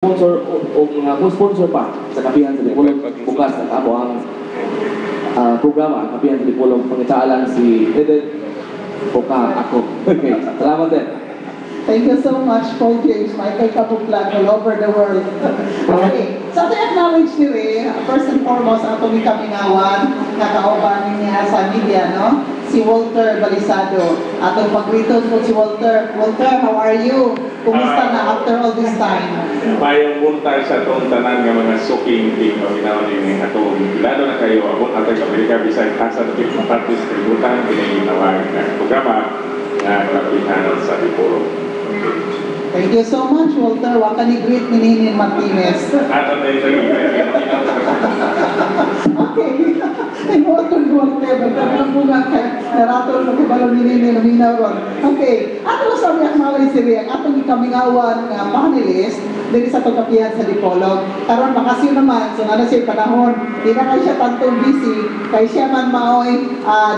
sponsor o mga sponsor pa sa Kapihan sa Dipolong bukas na kamo ang programa Kapihan sa Dipolong pangitaalan si Eden Poka ako. Okay, salamat din. Thank you so much, Paul James, Michael Kapuklan, all over the world. Okay, so to acknowledge nila, first and foremost, ang itong ikamingawan, kakauban niya sa media, no? Si Walter Balisado. Atong pag-greetos po si Walter. Walter, how are you? Kumusta na after all this time? Mayong punta sa itong tanan ng mga suking team o ginawa din ng atong lalo na kayo abot atong Amerika Bisaya Kasa ng Team Parties Tributan pinahintawag na programa na Kapihan sa Dipolong. Thank you so much, Walter. Waka ni greet ni Ninin Martinez. Ato na yung Okay. Ay, Walter, magkakampungan kayo. Naratol mo kibalo ni Ninin Luminaw. Okay. Ato sabi ang mga isiriyak, atong ikamingawan nga panelist din sa Kapihan sa Dipolog. Karon makasyo naman, so na siya panahon. Di na kayo siya tantong busy. Kaya siya man maoy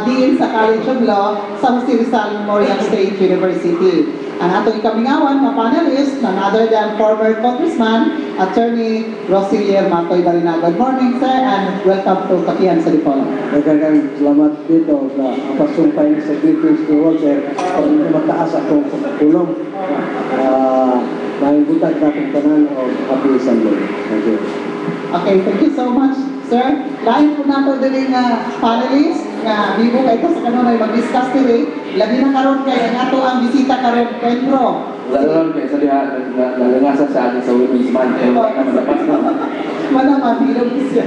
dean sa College of Law sa Jose Rizal Memorial State University. Ang atong ikamingawan na panelist, none other than former Congressman, Attorney Rosilier Matoy Barina. Good morning, sir, and welcome to Kapihan sa Dipolog. Daghang salamat dito sa pagsumpay sa greetings ni Walter kung mataas akong tulong. May butag na itong tanan o kapisan mo. Thank you. Okay, thank you so much, sir. Lain po nato din nga panelist nga bibo kay sa kanunay mag-discuss diri. Labi na karon kay nga to ang bisita karon Pedro. Wala kayo sa diha nagangasa sa atin sa Women's Month. Dapat na. Mana mabilog siya.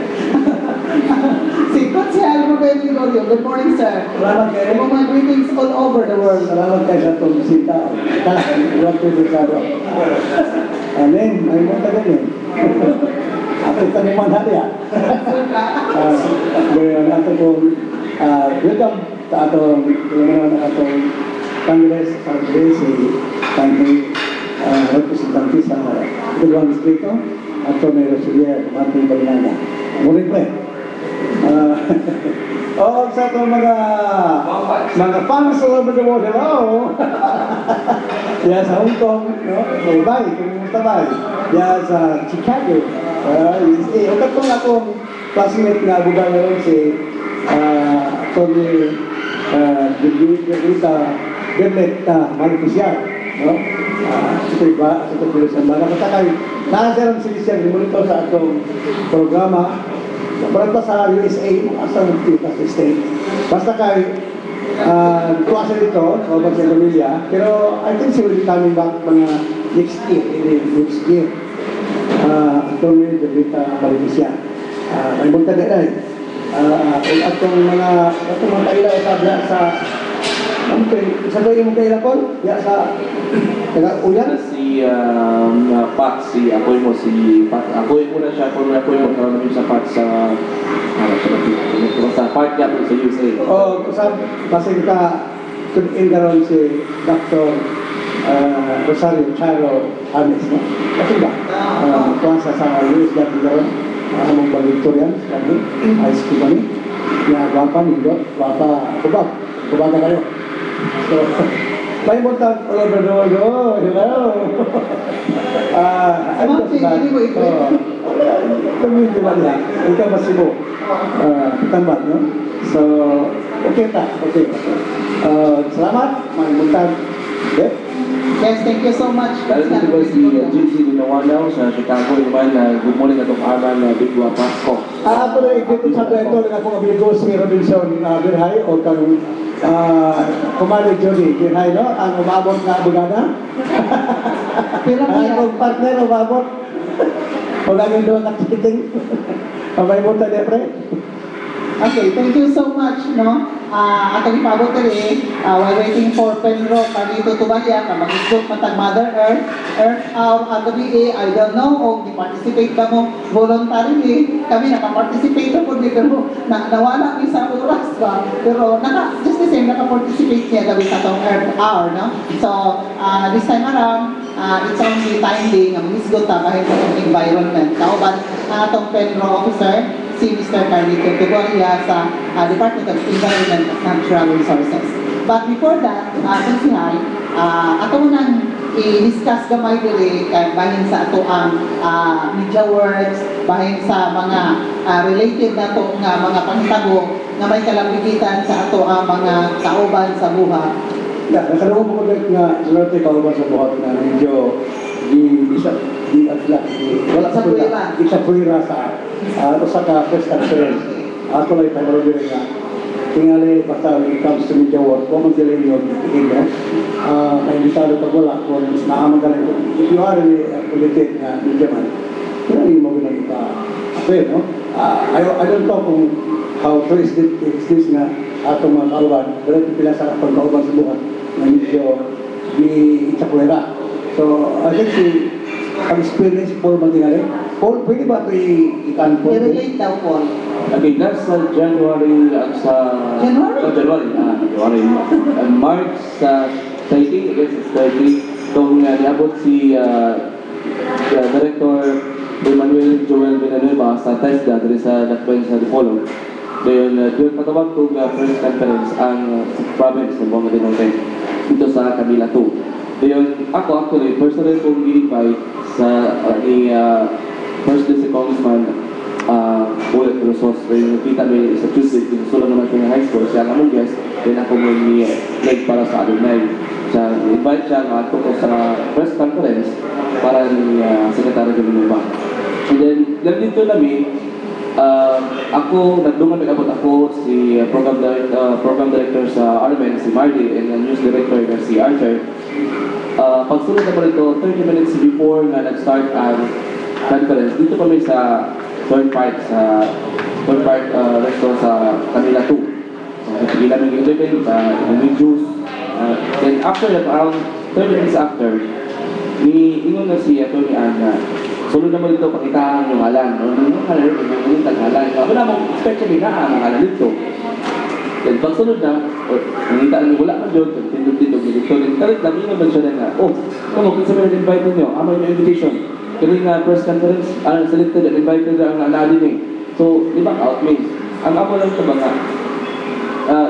Si Coach Almo Gregorio. Good morning, sir. Salamat kayo. Mga greetings all over the world. Salamat kayo sa itong bisita. Walter Rizado. Amen. May mga din eh. Ako ito naman hali ah. Ngayon, ato kong welcome sa atong Congress sa si Country Representative sa Tulong Distrito at may Rosilier Martin Balinana. Muling pre. Sa itong mga fans all over the world, hello! Yan sa Hong Kong, no? Bye, kumusta ba? Yan sa Chicago. Ang katong akong classmate na buga ngayon si Tony Gerlet Malifisial. Ito iba, ito pulisan ba? Nakatakay, nakasaran si Lisian, monitor sa atong programa. Parang sa USA, asang kita sa state. Basta kay kuwasa dito, o ba sa pamilya, pero I think she will be coming back mga next year. Atong may Gerlet Malifisial. May bunta na rin. Atong mga kailaw sa sa kayo yung kailaw ko? Ya sa taga-uyan? Si Pat, si Apoy mo, si Pat. Apoy mo na siya, Apoy mo karoon namin sa Pat sa Park Gap sa USA. Kasi kita tun-in karoon si Dr. Rosario Charo Hanes, no? Kasi ba? Kuwansa sa US dati karoon. Among Victorian, kami, high school kami. Ya, guwapa nindo, guwapa, kubag na kayo. So, may muntang all over the world. Oh, hello! Ano ba sa community man lang. Ikaw masibo. Tambat, no? So, okay ta. Okay. Salamat. May muntang. Okay? Yes, thank you so much. Dahil dito ba si GC Dinawanaw sa Chicago naman na good morning atong Arman na Bigwa Pasco. Ako na ikito sa ito ng akong amigo si Robinson Birhay o kang Kumari Jody Birhay, no? Ang umabot na abogada. Ang partner umabot. O gagawin doon nakikiting. May muta niya, pre. Okay, thank you so much, no? Atong ipabot rin, while waiting for Pedro Carlito Tubalya, na mag-isip matag Mother Earth, ang gabi I don't know, kung di-participate ba mo voluntarily, kami naka-participate na po dito mo, nawala isang oras ba, pero just the same, naka-participate niya gabi sa itong Earth Hour, no? So, this time around, it's only timely, ang misgot kahit sa environment. Kauban, atong Pedro officer, si Mr. Carlito Tubalya sa Department of Environment and Natural Resources. But before that, Sensihal, ato mo nang i-discuss gamay diri kay bahin sa ato ang media works, bahin sa mga related na to nga mga panghitabo nga may kalambigitan sa ato ang mga kauban sa buhat. Nakalawang mo nga sunod kauban sa buhat na medyo wala sa puwira. Di sa puwira sa sa press conference. Ato lang tayo rin nga. Tingali basta when it comes to media work, kung magdalhin yun, tingin mo, na-imbitado pag wala, kung nakamagaling, if you are really politic na media man, tingali mo rin okay, no? I don't know kung how true is this nga atong mga kauban, pero pila sa pagkauban sa buhat na medyo di itapuera. So, I think ang experience Paul Matingali. Paul, pwede ba ito i-can po? I-relate daw po. Okay, that's January January. March 30, I guess it's 30. Itong niabot si Director Emmanuel Joel Villanueva sa TESDA dito sa Dakwen sa Dipolog. Doon patawag ko press conference ang province ng Bonga Dinote dito sa Kabila 2. Doon ako actually personally kong i-invite sa ni First District Congressman Bullet Rosos. Yung kita may sa Tuesday, sinusulang naman ko ng high school, siya ang among guest, then ako mo ni-leg para sa alumni. Siya, invite siya nga ako sa press conference para ni Secretary Villanueva. And then, dito namin, ako, nagdungan nag-abot ako, si program director sa Armen, si Marty, and the news director na si Archer. Pagsunod naman ito, 30 minutes before na nag-start ang conference, dito kami sa third part restaurant sa Manila 2. Sige namin yung event, may juice. Then after that, around 30 minutes after, ingon na si Atty. Ana, sulod naman dito, pakitaan yung alan. Yung alan, wala mong especially na ang alan dito. Then pagsunod na, nangita namin wala man dyan, tindog-tindog dito. Then talit namin naman siya na, kung sabi na invite ninyo, amay yung invitation. Kaya nga press conference, selected and invited ang naanadin eh. So, di ba, out me. Ang ako lang ito ba nga,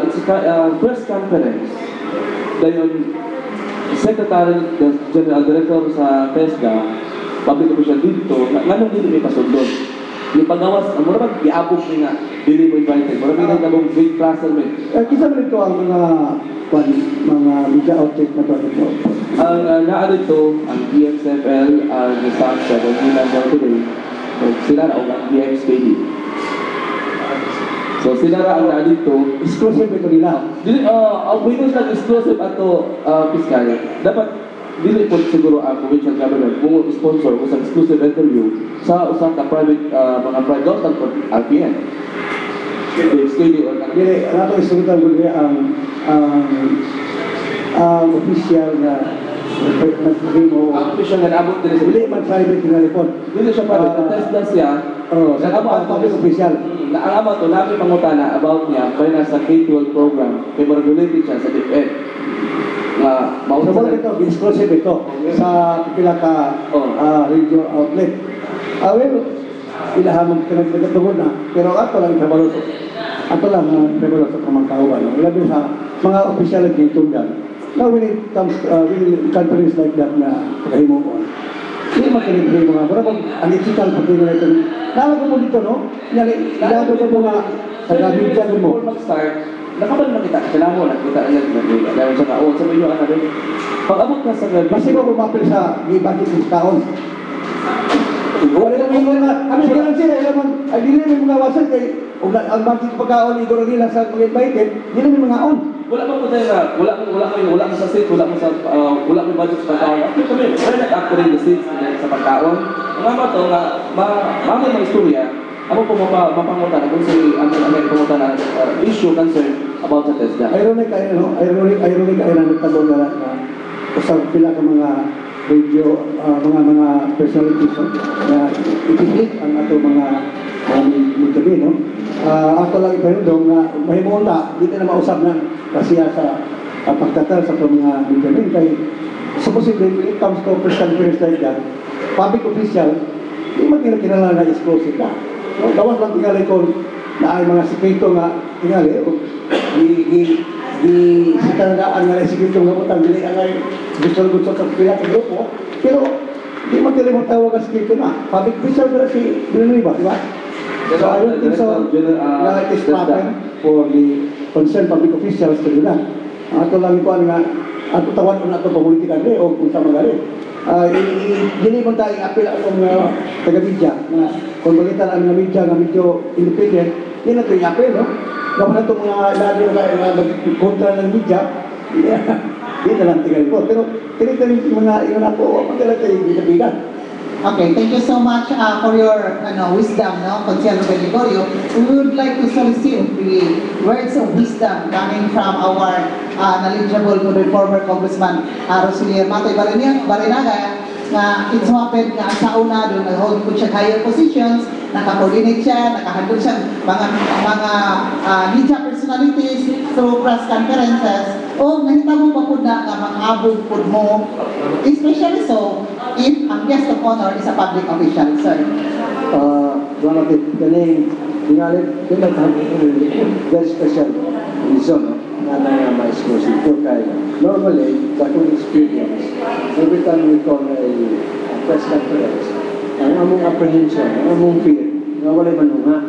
it's a press conference. Dahil Secretary, General Director sa TESDA, public official dito, nga dito may pasundon. Yung pagawas, ang mura mag-iabog niya nga, dili mo invited. Mura may nagkabong big placerment. Kisa mo ito ang mga media outlet na ito? Ang naarito, ang DXFL, ang staff sa Pagkilan today, sila na ang DXKD. So sila na ang naarito, Exclusive ito nila. ang pwede silang exclusive ato fiscal. Dapat, dili po siguro ang provincial government kung sponsor kung sa exclusive interview sa usang ka private, mga private government for RPN. DXKD or Dili, nato isulitan ko niya ang official na nag-remo. ang official nga naabot din sa Dili man private na report. dili siya private, test na siya. Sa public official. Naalaman to, namin pangutana about niya, kaya nasa K-12 program, kaya related siya sa DepEd. So, wala ito, exclusive ito sa pila ka radio outlet. Well, ilahamang pinagtagod na, pero ato lang itabalo sa ato lang itabalo sa pamangkahuban. Labi sa mga opisyal at gitunggan. Now, when it comes, when conference like that na pagkahimuon, hindi makinig mga, pero ang ethical pagkahimuon na ito, nalang ko po dito, no? Ilado ko po nga, taga-media mo. Before mag-start, nakabal makita, sila mo, nakita lang, dahil sa kaon, sabi nyo, ano rin, pag-abot ka sa graduation, Kasi ko bumapil sa gibagit ng taon. Wala naman yung mga, kami lang sila, ay di namin mga wasan kay, ang bakit pagkaon, iguro nila sa mga invited, di namin mga on. wala pa po tayo na, wala mo sa state, wala mo budget sa pagkaon. Actually kami, we're not actually the states sa pagkaon. Ang ama to, mamay mga istorya, ako po mapangutan, kung si Amen pangutan na issue, concern about sa TESDA. Ironic ay nagtagong na usang pila ka mga radio, mga personalities na ipilit ang ato mga mutabi, no? Ako lang ipanundong na mahimuna, hindi na mausap na kasiya sa pagtatal sa mga mutabi. Kaya supposedly, when it comes to press conference like that, public official, hindi magkinakinala na exclusive ka. Gawas lang tingali ko na ay mga sikreto nga tingali, di talagaan nga sige itong gamutan, dili ang ay gusto-gusto sa pila ka grupo, pero di mo tila mo tawag ang sige na. Public official na si Villanueva, di ba? So I don't think so na it is proper for the concerned public officials to do that. Ato lang ito nga, ato tawan ko na ito pamulitika o kung sa magaling. Dili mo tayo apil akong taga-media na kung bagitan ang mga media nga medyo independent, yun na ito yung apil, no? Kapag na itong mga lagi na kontra ng media, yun na lang tingnan ko. Pero tinitanin mga yun ako, magdala tayo yung binabigan. Okay, thank you so much for your wisdom, no, Consielo Gregorio. We would like to solicit the words of wisdom coming from our knowledgeable former Congressman Rosilier Matoy Barinaga, na it's happened nga sa una doon nag-hold po siya higher positions, naka-coordinate siya, nakahandle siya mga media personalities through press conferences. O nahitabo pa po na nga mag-abog po mo, especially so if ang guest of honor is a public official, sir. One of the name, tingalit, very special reason na may exclusive kay normally, sa akong experience, every time we call a press conference, ang among apprehension, ang among fear, na wala manunga.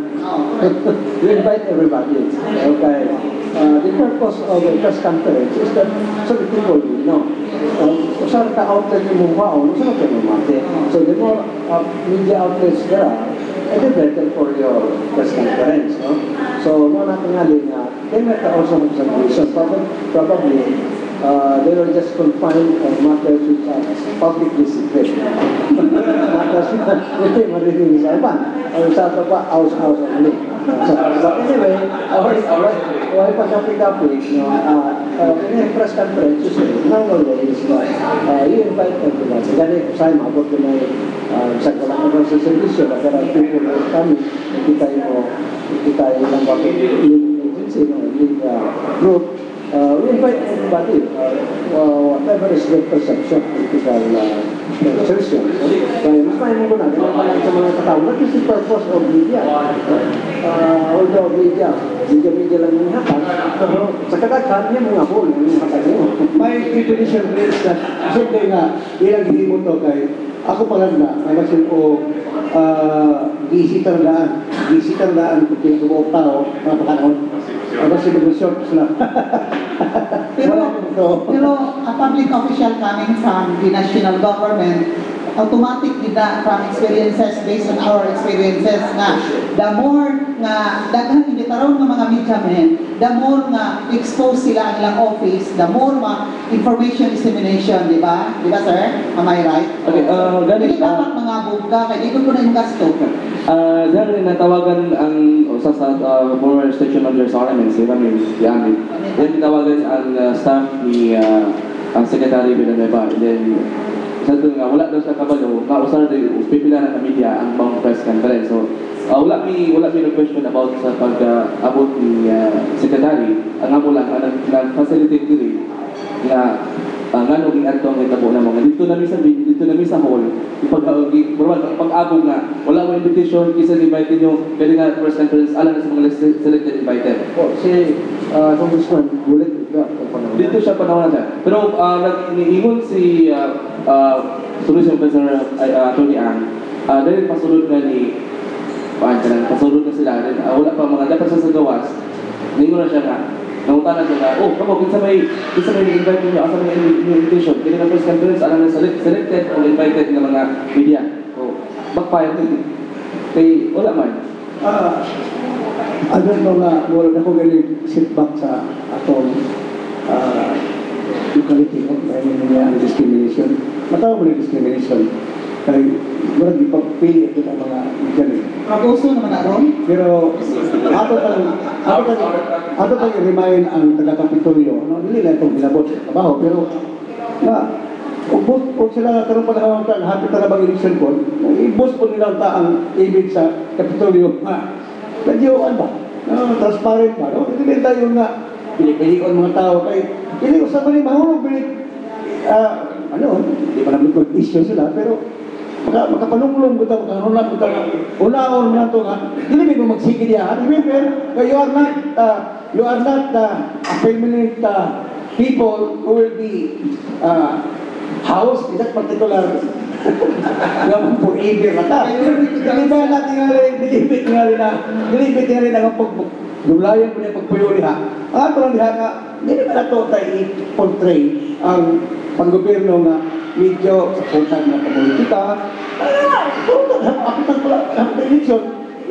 We invite everybody. Okay. The purpose of a press conference is that so the people will know. Kung saan ka-outlet yung mong waon, saan ka lumate. So the more media outlets there are, the better for your press conference. No? So, mga nakangali nga, they might also have some reason. Probably, they were just confined on matters which are publicly secret. Matters which are marinig sa iban. Ang sa ito pa, house only. So anyway, why pagkapit-kapit, in a press conference, you say, nowadays, you invite everyone. Ganit, sa'yo, mabot ko na sa kalangan sa servisyo, there are people who are coming, hindi tayo lang bakit yung agency, yung group, we invite everybody, whatever is their perception, political perception. Kaya mas mahinig ko na, ganyan pa lang sa mga katao, what is the purpose of media? Although media lang yung hatag, pero sa kadaghan, yung mga hole, yung hatag nyo. May definition is that, siyempre nga, ilang hindi mo to kay, ako palanda, may masin o visitor daan kung tinutubok tao, mga panahon. Ano si Bugusyon sila? Pero a public official coming from the national government, automatic din na from experiences based on our experiences nga the more nga daghan hindi taron nga mga media men, the more nga expose sila ang ilang office, the more information dissemination, di ba? Di ba, sir? Am I right? Okay, Dili dapat mga bugka, kaya di ko na yung gasto. Dahil natawagan ang usa sa former station manager sa Ornament, si Ramil Yamil. Then tinawagan ang staff ni ang Secretary Villanueva. And then, sa ito nga, wala daw sa kabalo, kausan na din, pipila na media ang bang press conference. So, wala mi question about sa pag-abot ni Secretary. Ang amo lang, nag-facilitate diri na nga nung iantong itabo na mga dito na sa hall pag-abog nga wala mo invitation kisa invited nyo pwede nga press conference alam na sa mga selected invited Si Congressman Gulit dito siya panahon na siya pero nag-iingon si Solution Professor Tony Ang dahil pasulod nga ni pasulod na sila wala pa mga dapat sa gawas ningon na siya nga nangutanan siya na, kapag kinsa may invite ninyo, asa may invitation, kini na press conference, alam na selected o invited ng mga media. Backfire din. Kaya wala man. I don't know nga, wala na ko galing sit back sa atong locality, dahil niya ang discrimination. Matawag mo na discrimination. Kaya murag ipagpili ito ang mga media. Ragoso naman na ron? Pero ato tang i-remind ang taga-Kapitolyo, hindi na itong bilabot sa trabaho, pero kung sila karoon pa nakawang hapit na bang election po, i-boost po nila ang image sa Kapitolyo. Medyo ba? Transparent ba? Hindi tayo nga pinipilikan mga tao kay hindi ko sa mali mahulog hindi pa namin issue sila, pero makapanungulong ko ito, unaon mo na ito nga, hindi mo magsige diya. Remember, you are not you are not a permanent people who will be housed in that particular naman forever na ta. Diliba natin nga rin, dilibit nga rin ang paggulayan mo niya pagpuyo niya. Ang ato lang diha nga, hindi naman na ito tayo i-portray ang panggoberno nga medyo sa puntan na pag-politika. Apitan ko lang, ang eleksyon.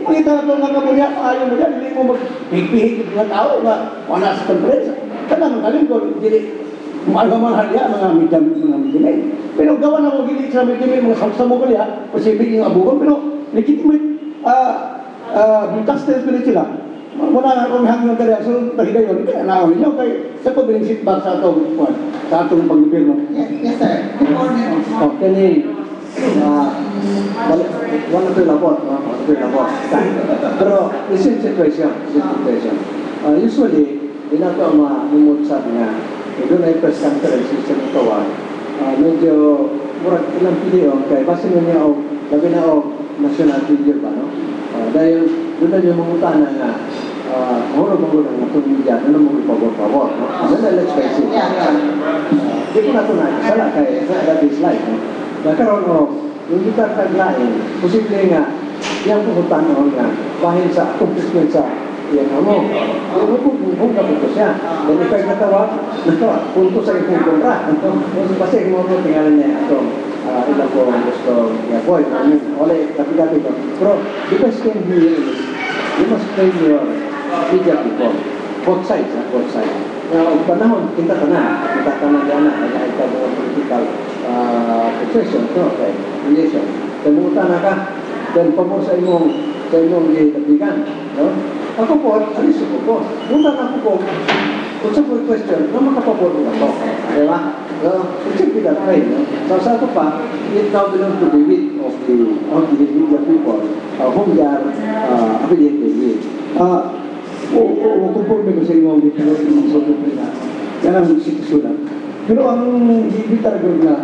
Makita na ito nga kamulya, ayaw mo yan, hindi mo magpihig ng mga tao nga wala sa konferensya. Kanang galing ko, hindi mahal ya mga midamay. Pero gawa na mo gili sa midamay, mga samsamo ko niya, posibleng yung abugon, pero legitimate broadcasters pala sila. Muna na akong hanggang kaya, so tahigayon, kaya naawin niyo, kay sa pabiling feedback sa atong pag-gobyerno. Yes, sir. Good morning. Kani, wala ito labot, pero same situation. Usually, dinato ang mamumot sa nga, doon ay press conference sa katawan, medyo murag ilang piliyon, kaya base mo niya o, labi na o, national figure ba, no? Dahil doon na yung mamutana nga, huro mo lang na itong media, ano mo pabor-pabor, no? Ano na let's face it. Di ko na ito na, sala, kaya that is life, no? Nagkaroon o, yung gitar taglain, posible nga, yung pumuntan o nga, bahil sa accomplishment sa yan mo. Kung kapunto siya. Dan ikaw natawa, punto sa ipong kontra. Kasi mo tingnan niya ito, ilang ko gusto i-avoid. Wala, tapi ko. Pero, because can hear is, you must train your media people. Both sides, both sides. Now, panahon, kita ka na dyan na, ito mga political profession, no? Okay, relation. Temutan na ka, then pamor sa imong itabigan, no? Ako po, alis ko po. Muna na po, kung sa po question, na makapabor mo na po. Di ba? It should be that way, no? So, sa ito pa, it now belongs to the wit of the media people whom they are affiliated with. Conforme ko sa inyo ang dito ng sobrang na yan ang sitisulan. Pero ang hindi talaga na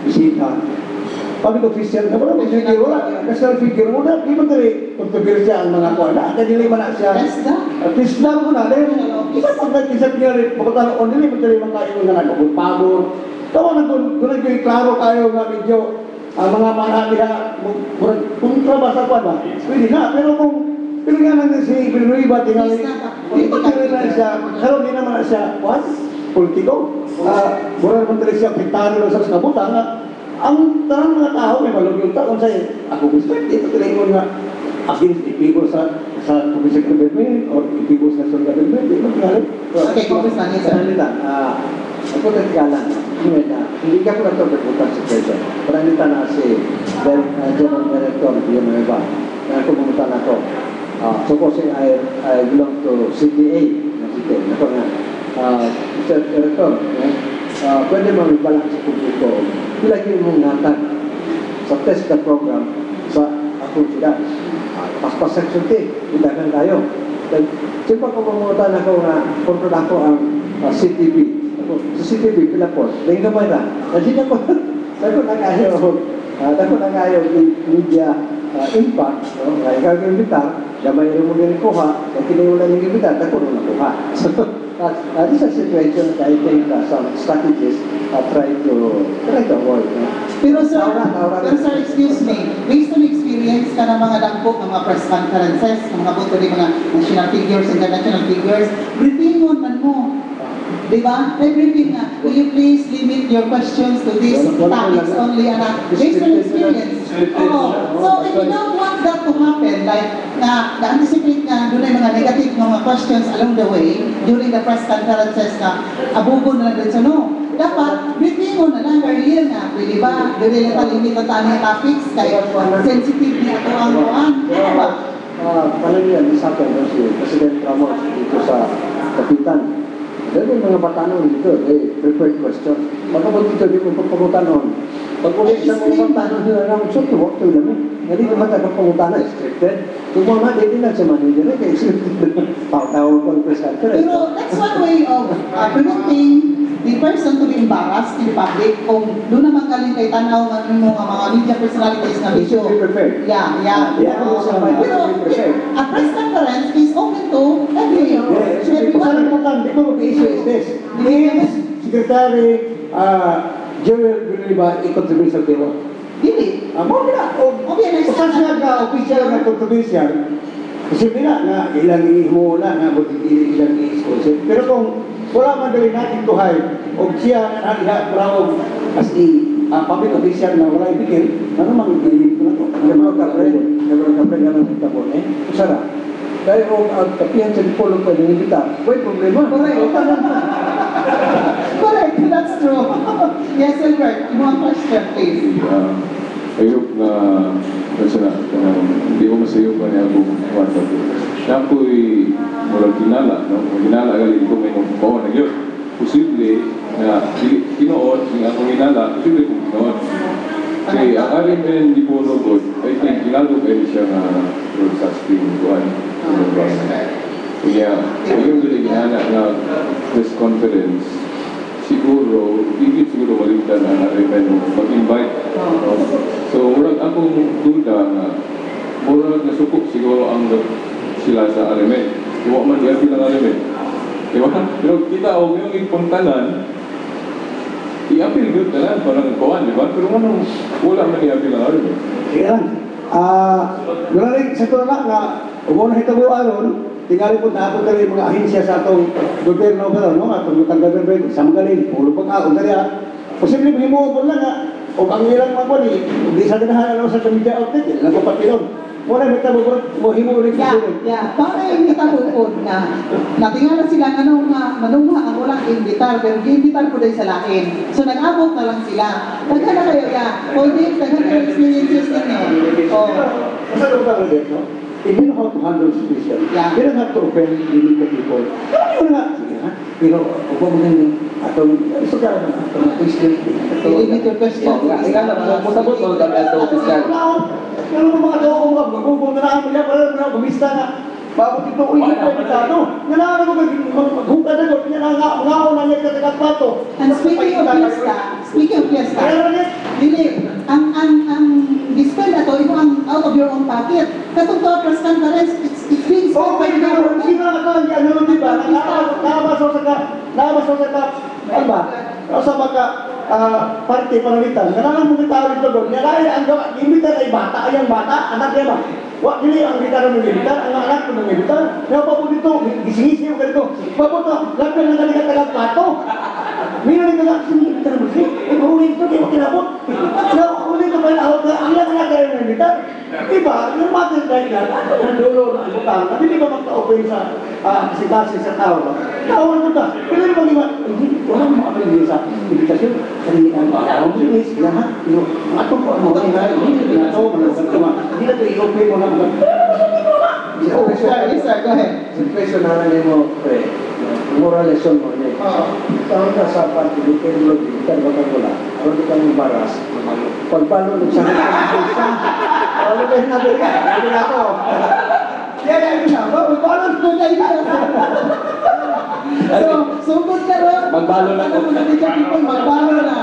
bisita, public official, na wala figure, wala national figure, wala, di ba tali kontrobersya ang mga kuha na, dili man na siya. At least lang ko na, dahil isa pagkakisap niya rin, pagkatalo, o dili man tali makayo nga nagpapagpagod. Tawa na doon naging klaro kayo nga medyo, ang mga manatiha, kung trabasa pa ba, pwede na, pero kung nga lang si Villanueva, tingali, hindi pa na siya, pero hindi naman na siya, what? Politiko. Mura naman talaga siya, pintano lang sa nabuta nga, ang tarang mga tao may malugyong tao sa'yo. Ako gusto, ito tinangon nga against ipigos sa Commission Government or ipigos sa National Government. Ito tingali. Okay, Congressman, yes, sir. Ako nagkalan, hindi ka po na ito berputan si President. Pananita na si General Director Villanueva na pumunta na ito. Supposing I belong to CDA, ako nga, Mr. Director, pwede mamibalak sa publiko, ilagay mong natag sa test na program sa akong sila. Paspas section 10, ilagan tayo. Siyempre ko mamunta na ako na kontrol ako ang CTV. Sa CTV, pila po, dahil gamay na. Kasi ako nag-ayaw media impact, no? Kaya gagawin bitar, gamay rin mo rin kuha, at kiniwala yung bitar, ako rin nakuha. So, this is a situation that I think some strategists try to avoid. No? Pero sir, excuse me, based on experience ka ng mga dagpo ng mga press conferences, ng mga boto ng mga national figures, international figures, briefing man mo. Diba? Briefing na, will you please limit your questions to these topics only, based on experience. So if you don't want that to happen, like, na-anticipate na doon ay mga negative mga questions along the way, during the press conferences na abugo na lang din sa no. Dapat, briefing mo na lang, earlier na, pwede ba? Dili na limit ang tanong topics, kaya sensitive niya ito ang buwan. Ano ba? Palagi sa akin, si President Ramos dito sa Kapitan. Dahil yung mga batanong dito, prepared question. Pagkabot dito, di mo pagpagutanon. Pag ulit sa mga batanong nila lang, so tuwag to lang. Hindi naman tagapagutanon, scripted. Kung mga hindi lang sa manager, kaya scripted. Pagkawag ko ang press conference. Pero that's one way of preventing the person to be embarrassed in public kung doon naman galing kay tanaw ng mga media personalities na You should be prepared. Yeah. Yeah, Pero a press conference is open to everyone. Hindi. Pasalang mo kan, di ko mag-issue is this. Is Secretary Joel Villanueva i-contribute sa biro? Hindi. Amo nila. Okay, next Kung siya official na controversial, kasi nila nga ilang ihimo na nga ilang i-sponsor. Pero kung wala man dali natin tuhay, o siya nga naliha proud as public official na wala ibigin, ano mang ibigin ko na to? Gabriel Capre, ganun yung tapon eh. Usara. Dahil kung ang kapihan sa Dipolog pwede nilita, may problema. Correct, that's true. Yes, Albert, you want question, please? I hope na hindi ko masayo pa niya akong kwarta ko. Siya po'y walang kinala, no? Kinala galing ko may nung na yun. Posible na kinoon, yung akong kinala, posible kong kinoon. Kasi ang aling din di po logod, I think kinalo kayo siya na sa spring buwan. Kaya, yung galing na press conference, siguro, hindi siguro maligtan na narin mag-invite. So, murag akong duda na murag nasukok siguro ang sila sa Arimet. Iwa man di ng Arimet. Diba? Pero kita o yung ipuntanan, i-appeal good na lang, parang kuhan, di ba? Pero wala man i-appeal ng Arimet. Sige lang. Wala rin sa ito na nga, umo na hitabo aron, tingali po na ako mga ahensya sa atong gobyerno ka no? Atong lutang gobyerno, sa magaling, pulo pa nga, o dali posible mo po lang nga, o ang ilang mga po ni, hindi sa ganahan sa media outlet, ilang papatilon. Muna may tabo mo himo ulit sa sunod. Para yung itabukod na natingala sila manungha ang walang imbitar, pero imbitar ko din sa lain. So nag-abot na lang sila. Daghan na kayo pwede, daghan kayo experiences ninyo. Sa lugar ulit, no? If you know how to handle situation, Yeah. you don't have to offend the people. Ano nga, sige ha? Pero, upo mo ganyan, atong, gusto ka naman, atong question. I-limit your question. Ika na, musabot mo kami as official. Pero mga tao ko mga gugong na namin niya, para gumista na, bakit ito, uy, ito, ito, nanalo ko maghuka na doon, nangaw na niya katagat pato. And speaking of fiesta, dili, ang display na to, ito ang out of your own pocket. Katong to, press conference, it's being Oo, spent by may the government. sino na ito, ano, di ba? Nakabasaw sa ka, ano ba? Sa mga party panalitan, nanalang mga tao dito doon, nalaya ang gawa, imitar ay bata, ay ang bata, anak niya ba? Wak, dili ang gitar ng militar, ang anak ko ng militar, kaya pa po dito, gisingisi mo ganito, papunta, lahat ng nagkatalag pato. Mayroon ito lang, sinigitar mo siya, ipahuling ito, di mo kinabot. Nakuhuling ito pa yung ahot na, ang lahat kayo ng militar. Diba, yung matin tayo na, ano yung dulo ng butang, at hindi ba magka-open sa kasi sa tao ba? Tao na ito, pero yung mag-iwan, hindi, walang makapagin sa invitasyon, hindi na ang bilis, lahat, yung atong po, mga hindi na ito, hindi na ito i-open mo lang. Yes, sir, go ahead. Situation na lang mo, pre. Moral lesson mo niya. Taon ka sa party, di kayo mo, di ka bakang wala. Pero di ka mong baras. Pagpalo, nagsabi ka ng isa. Ano ba yung nabi ka? Ano na ako? Yan, balance mo na yun. So good ka ron. Magbalo na Ano mo na dito, people, magbalo na.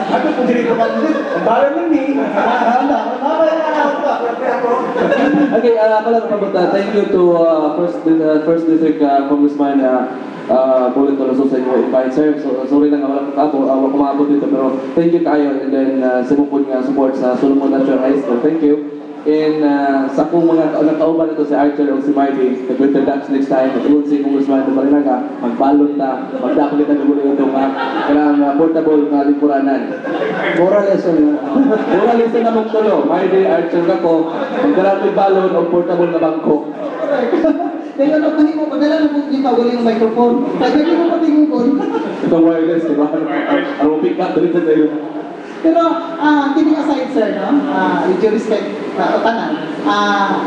Ako kung dito ka, ang balang nun ni, Okay, ako lang mabuta. Thank you to First District Congressman Bullet Toloso sa inyo invite, sir. So, sorry lang wala ko kumabot dito, pero thank you kayo. And then, sa mukod nga support sa Solomon National High School. Thank you. And sa kung mga nagkauban ito si Archer o si Mikey, nag-winter dance next time, nag-iwan si Congressman ito pa rin nga, magbalot na, magdakulit na nagulo itong kailangan portable na lingkuranan. Moral lesson na. Mura listen na mong tulo, Mikey, Archer ako, magdakulit balon o portable na bangko. Kaya ano pa mo, padala na po yung tawag yung microphone. Kaya mo patingon. Itong wireless, di ba? Ang pick up dito sa iyo. Pero, kidding aside, sir, no? With due respect, tanan,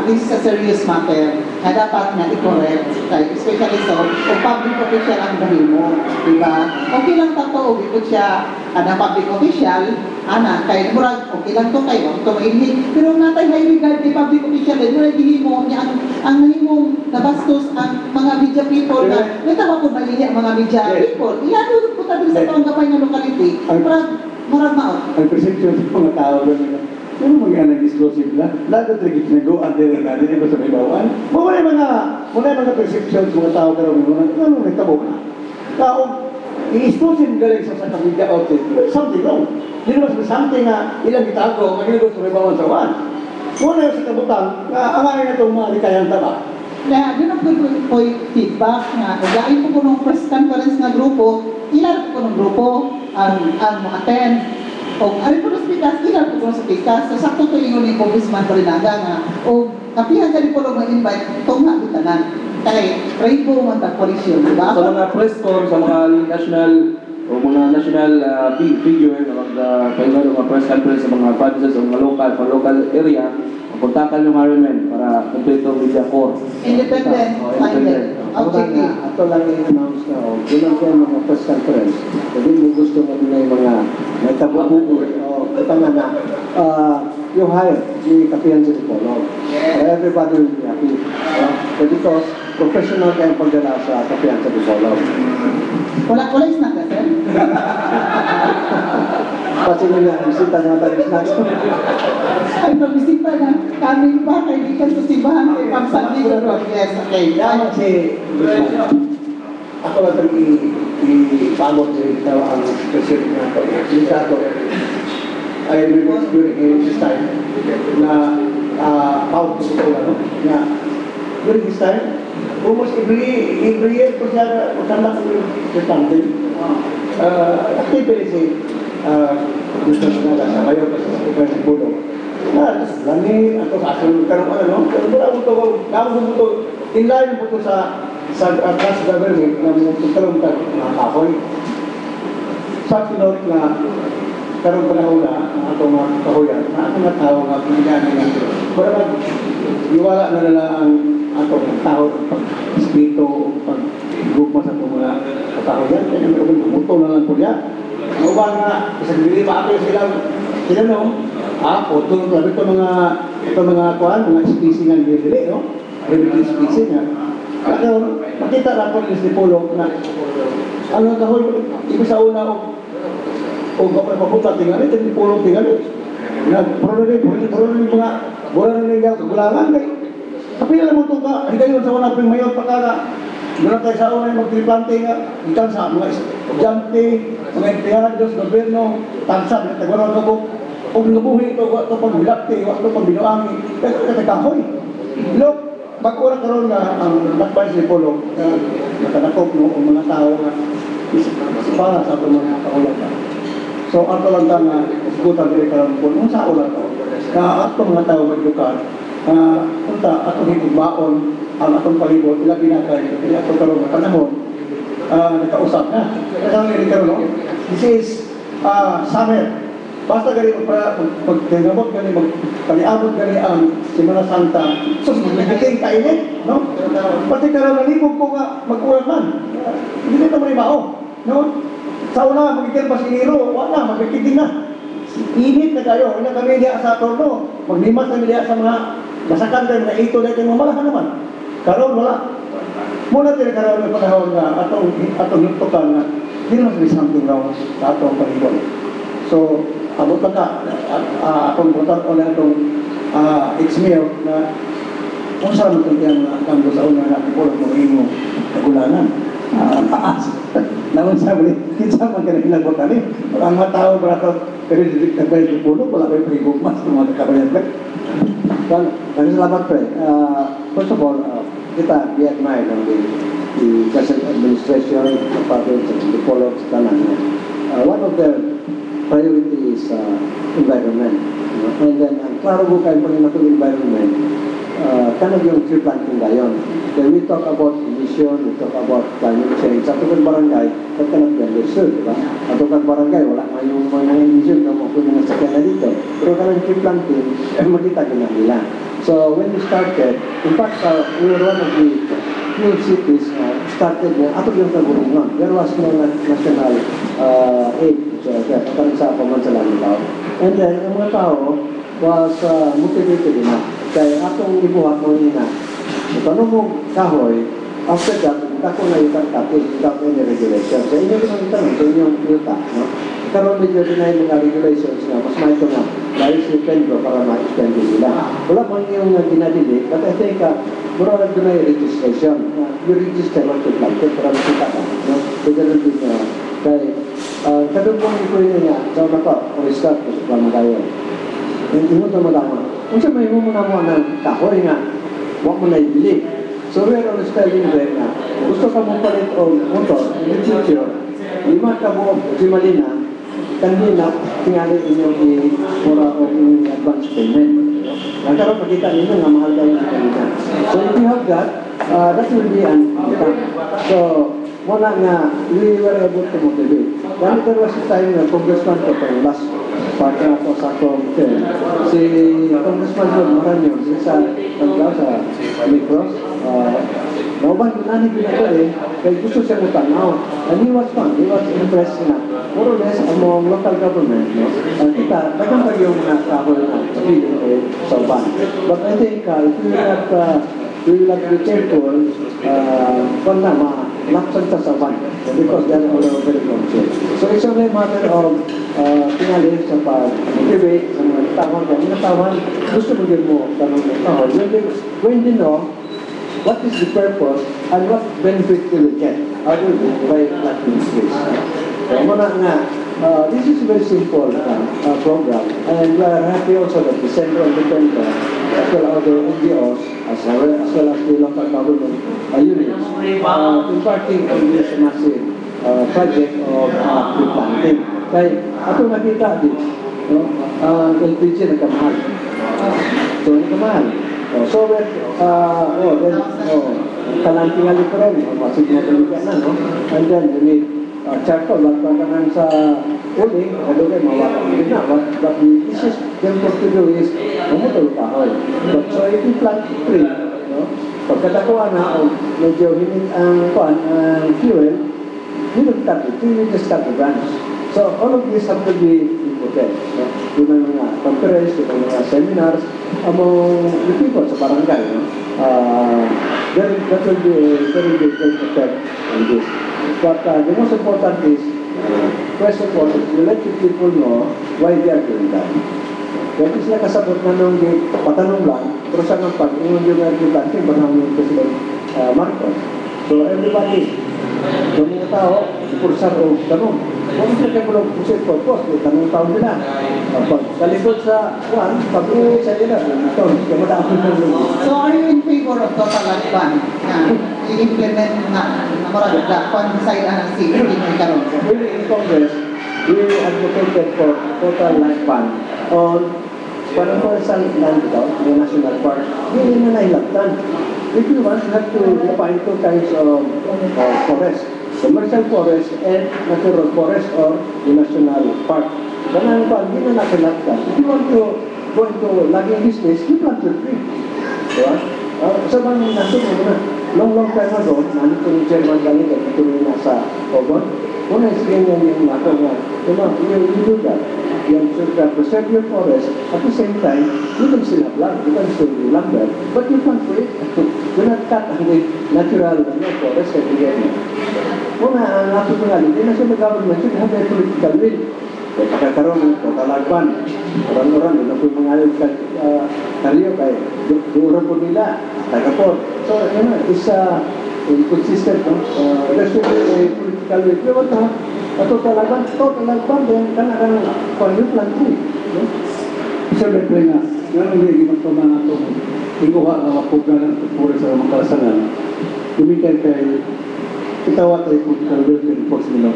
this is a serious matter na dapat na i-correct, especially so, kung public official ang bahimo, di ba? Okay lang tato, ubipod siya, na public official, kaya murag, okay lang to kayo, ito mainit. Pero natay high regard ni public official, murag dihimo niya, ang nahimong nabastos ang mga media people na, nagtawa po maliya ang mga media people. Iyan, punta din sa taong kapay ng locality, murag maot. ang perception ng mga tao doon. Pero mga nag-exclusive na, lahat na trigit na go until na hindi ba sa may bawaan. Muna yung mga perceptions mga tao karoon muna, ano nagtabo na. Tao, i-exclusive galing sa media outlet, there's something wrong. Hindi naman something na ilang itago, mag-ilago sa may bawaan sa waan. Muna yung sa kabutang, angayin na itong mga likayang taba. Na, doon ako po yung feedback nga, naglain po ko ng press conference na grupo, ilan po ko ng grupo ang attend. O, ari po ng speakers, ilan po ko sa speakers, so sakto to yung ni Congressman Parinaga nga, o, kapihan ka rin po lang mag-invite, itong nabitanan. Kaya, rainbow man ta koalisyon, di ba? Sa mga press corps, sa mga national figure na mag-pahinga ng mga press conference sa mga provinces o mga local area, kontakan yung RMN para kompleto media corps. Independent, minded, objective. Ato lang i-announce na, doon kayo mga press conference. Jadi mo gusto mo na yung mga may tabubugoy o katanga na yung hire ni Kapihan sa Dipolog. Everybody will be happy. Because professional kayong pagdala sa Kapihan sa Dipolog. Wala is na kasi. Kasi nga, bisita nga tayo snacks. Ay, pag-bisita na, kami ba, kaibigan sa simbahan, pag-sabi ko, yes, okay. Yaman si ako lang itong ipamot sa ang president na ito. Lisato, I remember during this time na out ko ito, na during this time, almost every year ko siya matanda ko yung something. Actively si gusto na sa mayor kasi sa iba ng pulo. Lani, ato sa asun, karong pero wala mo ito, inlayan mo ito sa class government na mo karong mga kahoy. Sa sinot na karong panahon na ato mga kahoyan, na ato nga tao nga pinigyan nga. Para iwala na nila ang ato ng tao, pag-espiritu, pag-gugma sa mga kahoyan, kaya nga muto na lang po yan. Ano ba nga, isang dili pa ako sila no? Ito mga kuhan, mga species nga dili, no? Primitive species nga. Pero, makita lang po ni Polo na ano kahoy, ibig sa una o papunta tingali, ni Polo tingali. Puro na mga bola na nila kagulangan. Tapi alam mo ito ka, higayon sa una pring mayon pagkaka doon tayo sa una yung magtriplante nga, ikan sa mga estudyante, mga empleyado, gobyerno, tansab, nagtagwaran ko kung nabuhi ito, ito pang bilakti, ito pang binuangi, pero katagahoy. Look, mag-ura karoon na ang lakbay si Polo, nakanakop no, ang mga tao na para sa itong mga kaulat na. So, ato lang ka nga, isgutan din karoon po, nung sa ulat ko, na ato mga tao magdukan, punta, atong higugbaon, ang atong palibot, ilang pinakay, kaya atong karoon na panahon, nagkausap na. Kasama nila karoon, no? This is summer. Basta gani pag-tinabot gani, pag-iabot gani ang Semana Santa, so magiging kainit, no? Pati karoon nalibog ko nga mag-ulan man. Hindi na naman imao, no? Sa una, magiging pasiniro, wala, magiging na. Init na kayo, wala kami diya sa torno. Maglimas kami diya sa mga masakan tayo, mga ito na ito, mamalahan naman. Karoon, wala. Muna tayo karoon ng panahon na atong hintukan na hindi naman sabi something wrong sa atong palibot. So, abot lang ka, atong butar o na atong ex-mayor na kung saan matutiyang kambo sa una na pulang mga imo kagulanan. Taas. Naman sabi, kinsa man ka na hinagbo kami. Ang mga tao, brato, pero hindi nagbayad yung pulo, wala kayo pre-gugmas ng mga kabayad. Well, salamat pre. First of all, kita i-admire ng the present administration, the province, and the polo sa tanan. One of their priority is environment. And then, ang klaro ko kayo pag natong environment, kanag yung tree planting gayon. Then we talk about emission, we talk about climate change. Sa tukang barangay, at kanag gandesyo, di ba? At tukang barangay, wala nga yung mga emission na mga sakyan na dito. Pero kanag tree planting, makita ka na nila. So when we started, in fact, we were one of the few cities started ato yung kagulingon. There was no national aid, kaya sa pamansalan nila. And then, ang mga tao was motivated enough. Kaya atong ibuhat mo nina, tanong mo kahoy, after that, ako na yung kapit without any regulation. So inyo yung tanong, so inyong yuta, no? karon medyo din ay mga regulations na mas may ito nga dahil si Pedro para ma-extend din nila. Wala man yung ginadili, but I think mura lang doon ay registration. You register what you like, para makita ka. No? So, ganun din kay kadugong ito yun nga, so na pa, o-start ko sa pamagayon. Hindi mo ito madama. Kung siya may muna mo ng kahoy nga, huwag mo na ibili. So we're on telling them na gusto ka mo palit o motor in the future, 5 ka mo, 5 na, kanina, tingali inyong mura o inyong advance payment. Nagkaroon pakita ninyo nga mahal kayo sa kanina. So if you have that, that will be an income. So, muna nga, we were able to motivate. Dahil there was a time na Congressman ko pa yung last part na ako sa akong si Congressman Rod Maranyo, sa Negros, nauban nanin pinagdali, kaya gusto siya mutanaw. And he was fun, he was impressed na. More or less, among local government, no? Kita, nagkantag yung mga kahoy na napili sa uban. But I think, if we will not be careful, kung na, lapsan sa uban. Because they are all very conscious. So it's only a matter of tingali sa pag-motivate sa mga tawan. Kaya mga tawan, gusto mo din mo tanong ng kahoy. When you know, what is the purpose and what benefit you will get out of it by planting trees. So, muna nga, this is a very simple program, and we are happy also that the Central Defender, as well as the NGOs, as well as the local government units, imparting on this massive project of tree planting. Kaya, ako nakita din, LPG nagkamahal. So, nagkamahal. So, kalantingali ko rin, masig na talaga na, no? And then, you need charcoal, wag pa ka nang sa uling, ano kayo, mawakang din na. What the easiest thing to do is, mamutol kahoy. So, if you plant tree, no? Pagkatakuha na, medyo hinit ang fuel, you don't cut it, you just cut the branch. So, all of these have to be important. No? Yung mga conference, yung mga seminars, among the people sa barangay, no? That will be a very big effect on this. But the most important is, first of all, you let the people know why they are doing that. Kaya sila kasabot na nung patanong lang, pero sa ng pag-ingon yung argument, yung panahon yung President Marcos. So everybody, yung mga tao, pursar o tanong. Kung sila kayo lang pusit purpose, tanong tao nila. Kalikot sa pag-uwi sa nila, ito, kaya matapos na nila. So are you in favor of total land ban na i-implement na marag ban beside ang city in karon? Really, in Congress, we advocated for total land ban on universal land daw, the national park. Hindi na nailagtan. If you want, you have to define 2 kinds of forest. Commercial forest and natural forest or the national park. Ganun pa, hindi na nakalagtan. If you want to go into logging business, you plant your tree. Diba? Sa bang nasunod mo na, long time ago, nandito yung Chairman Galing at ituloy na sa Ogon, una is ganyan yung nato nga, you do that. You should preserve your forest. At the same time, you can still have land, you can still do lumber, but you can't do it. Do not cut the natural forest at the end. Una, ang ato pangalit, the national government should have a political will. Kaya pagkakaroon ng totalagban, orang-orang, yun ako yung mga karyo kay duro po nila, tagapot. So, is consistent, no? There should be a political will. Pero ito, totalagban din, kanang pag-planting. Sir, may nga, nga nang hindi magpamang ito, ikuha na mapugna ng pura sa mga kalasanan, tumikan kay itawa tayo political will kay Fox Milon.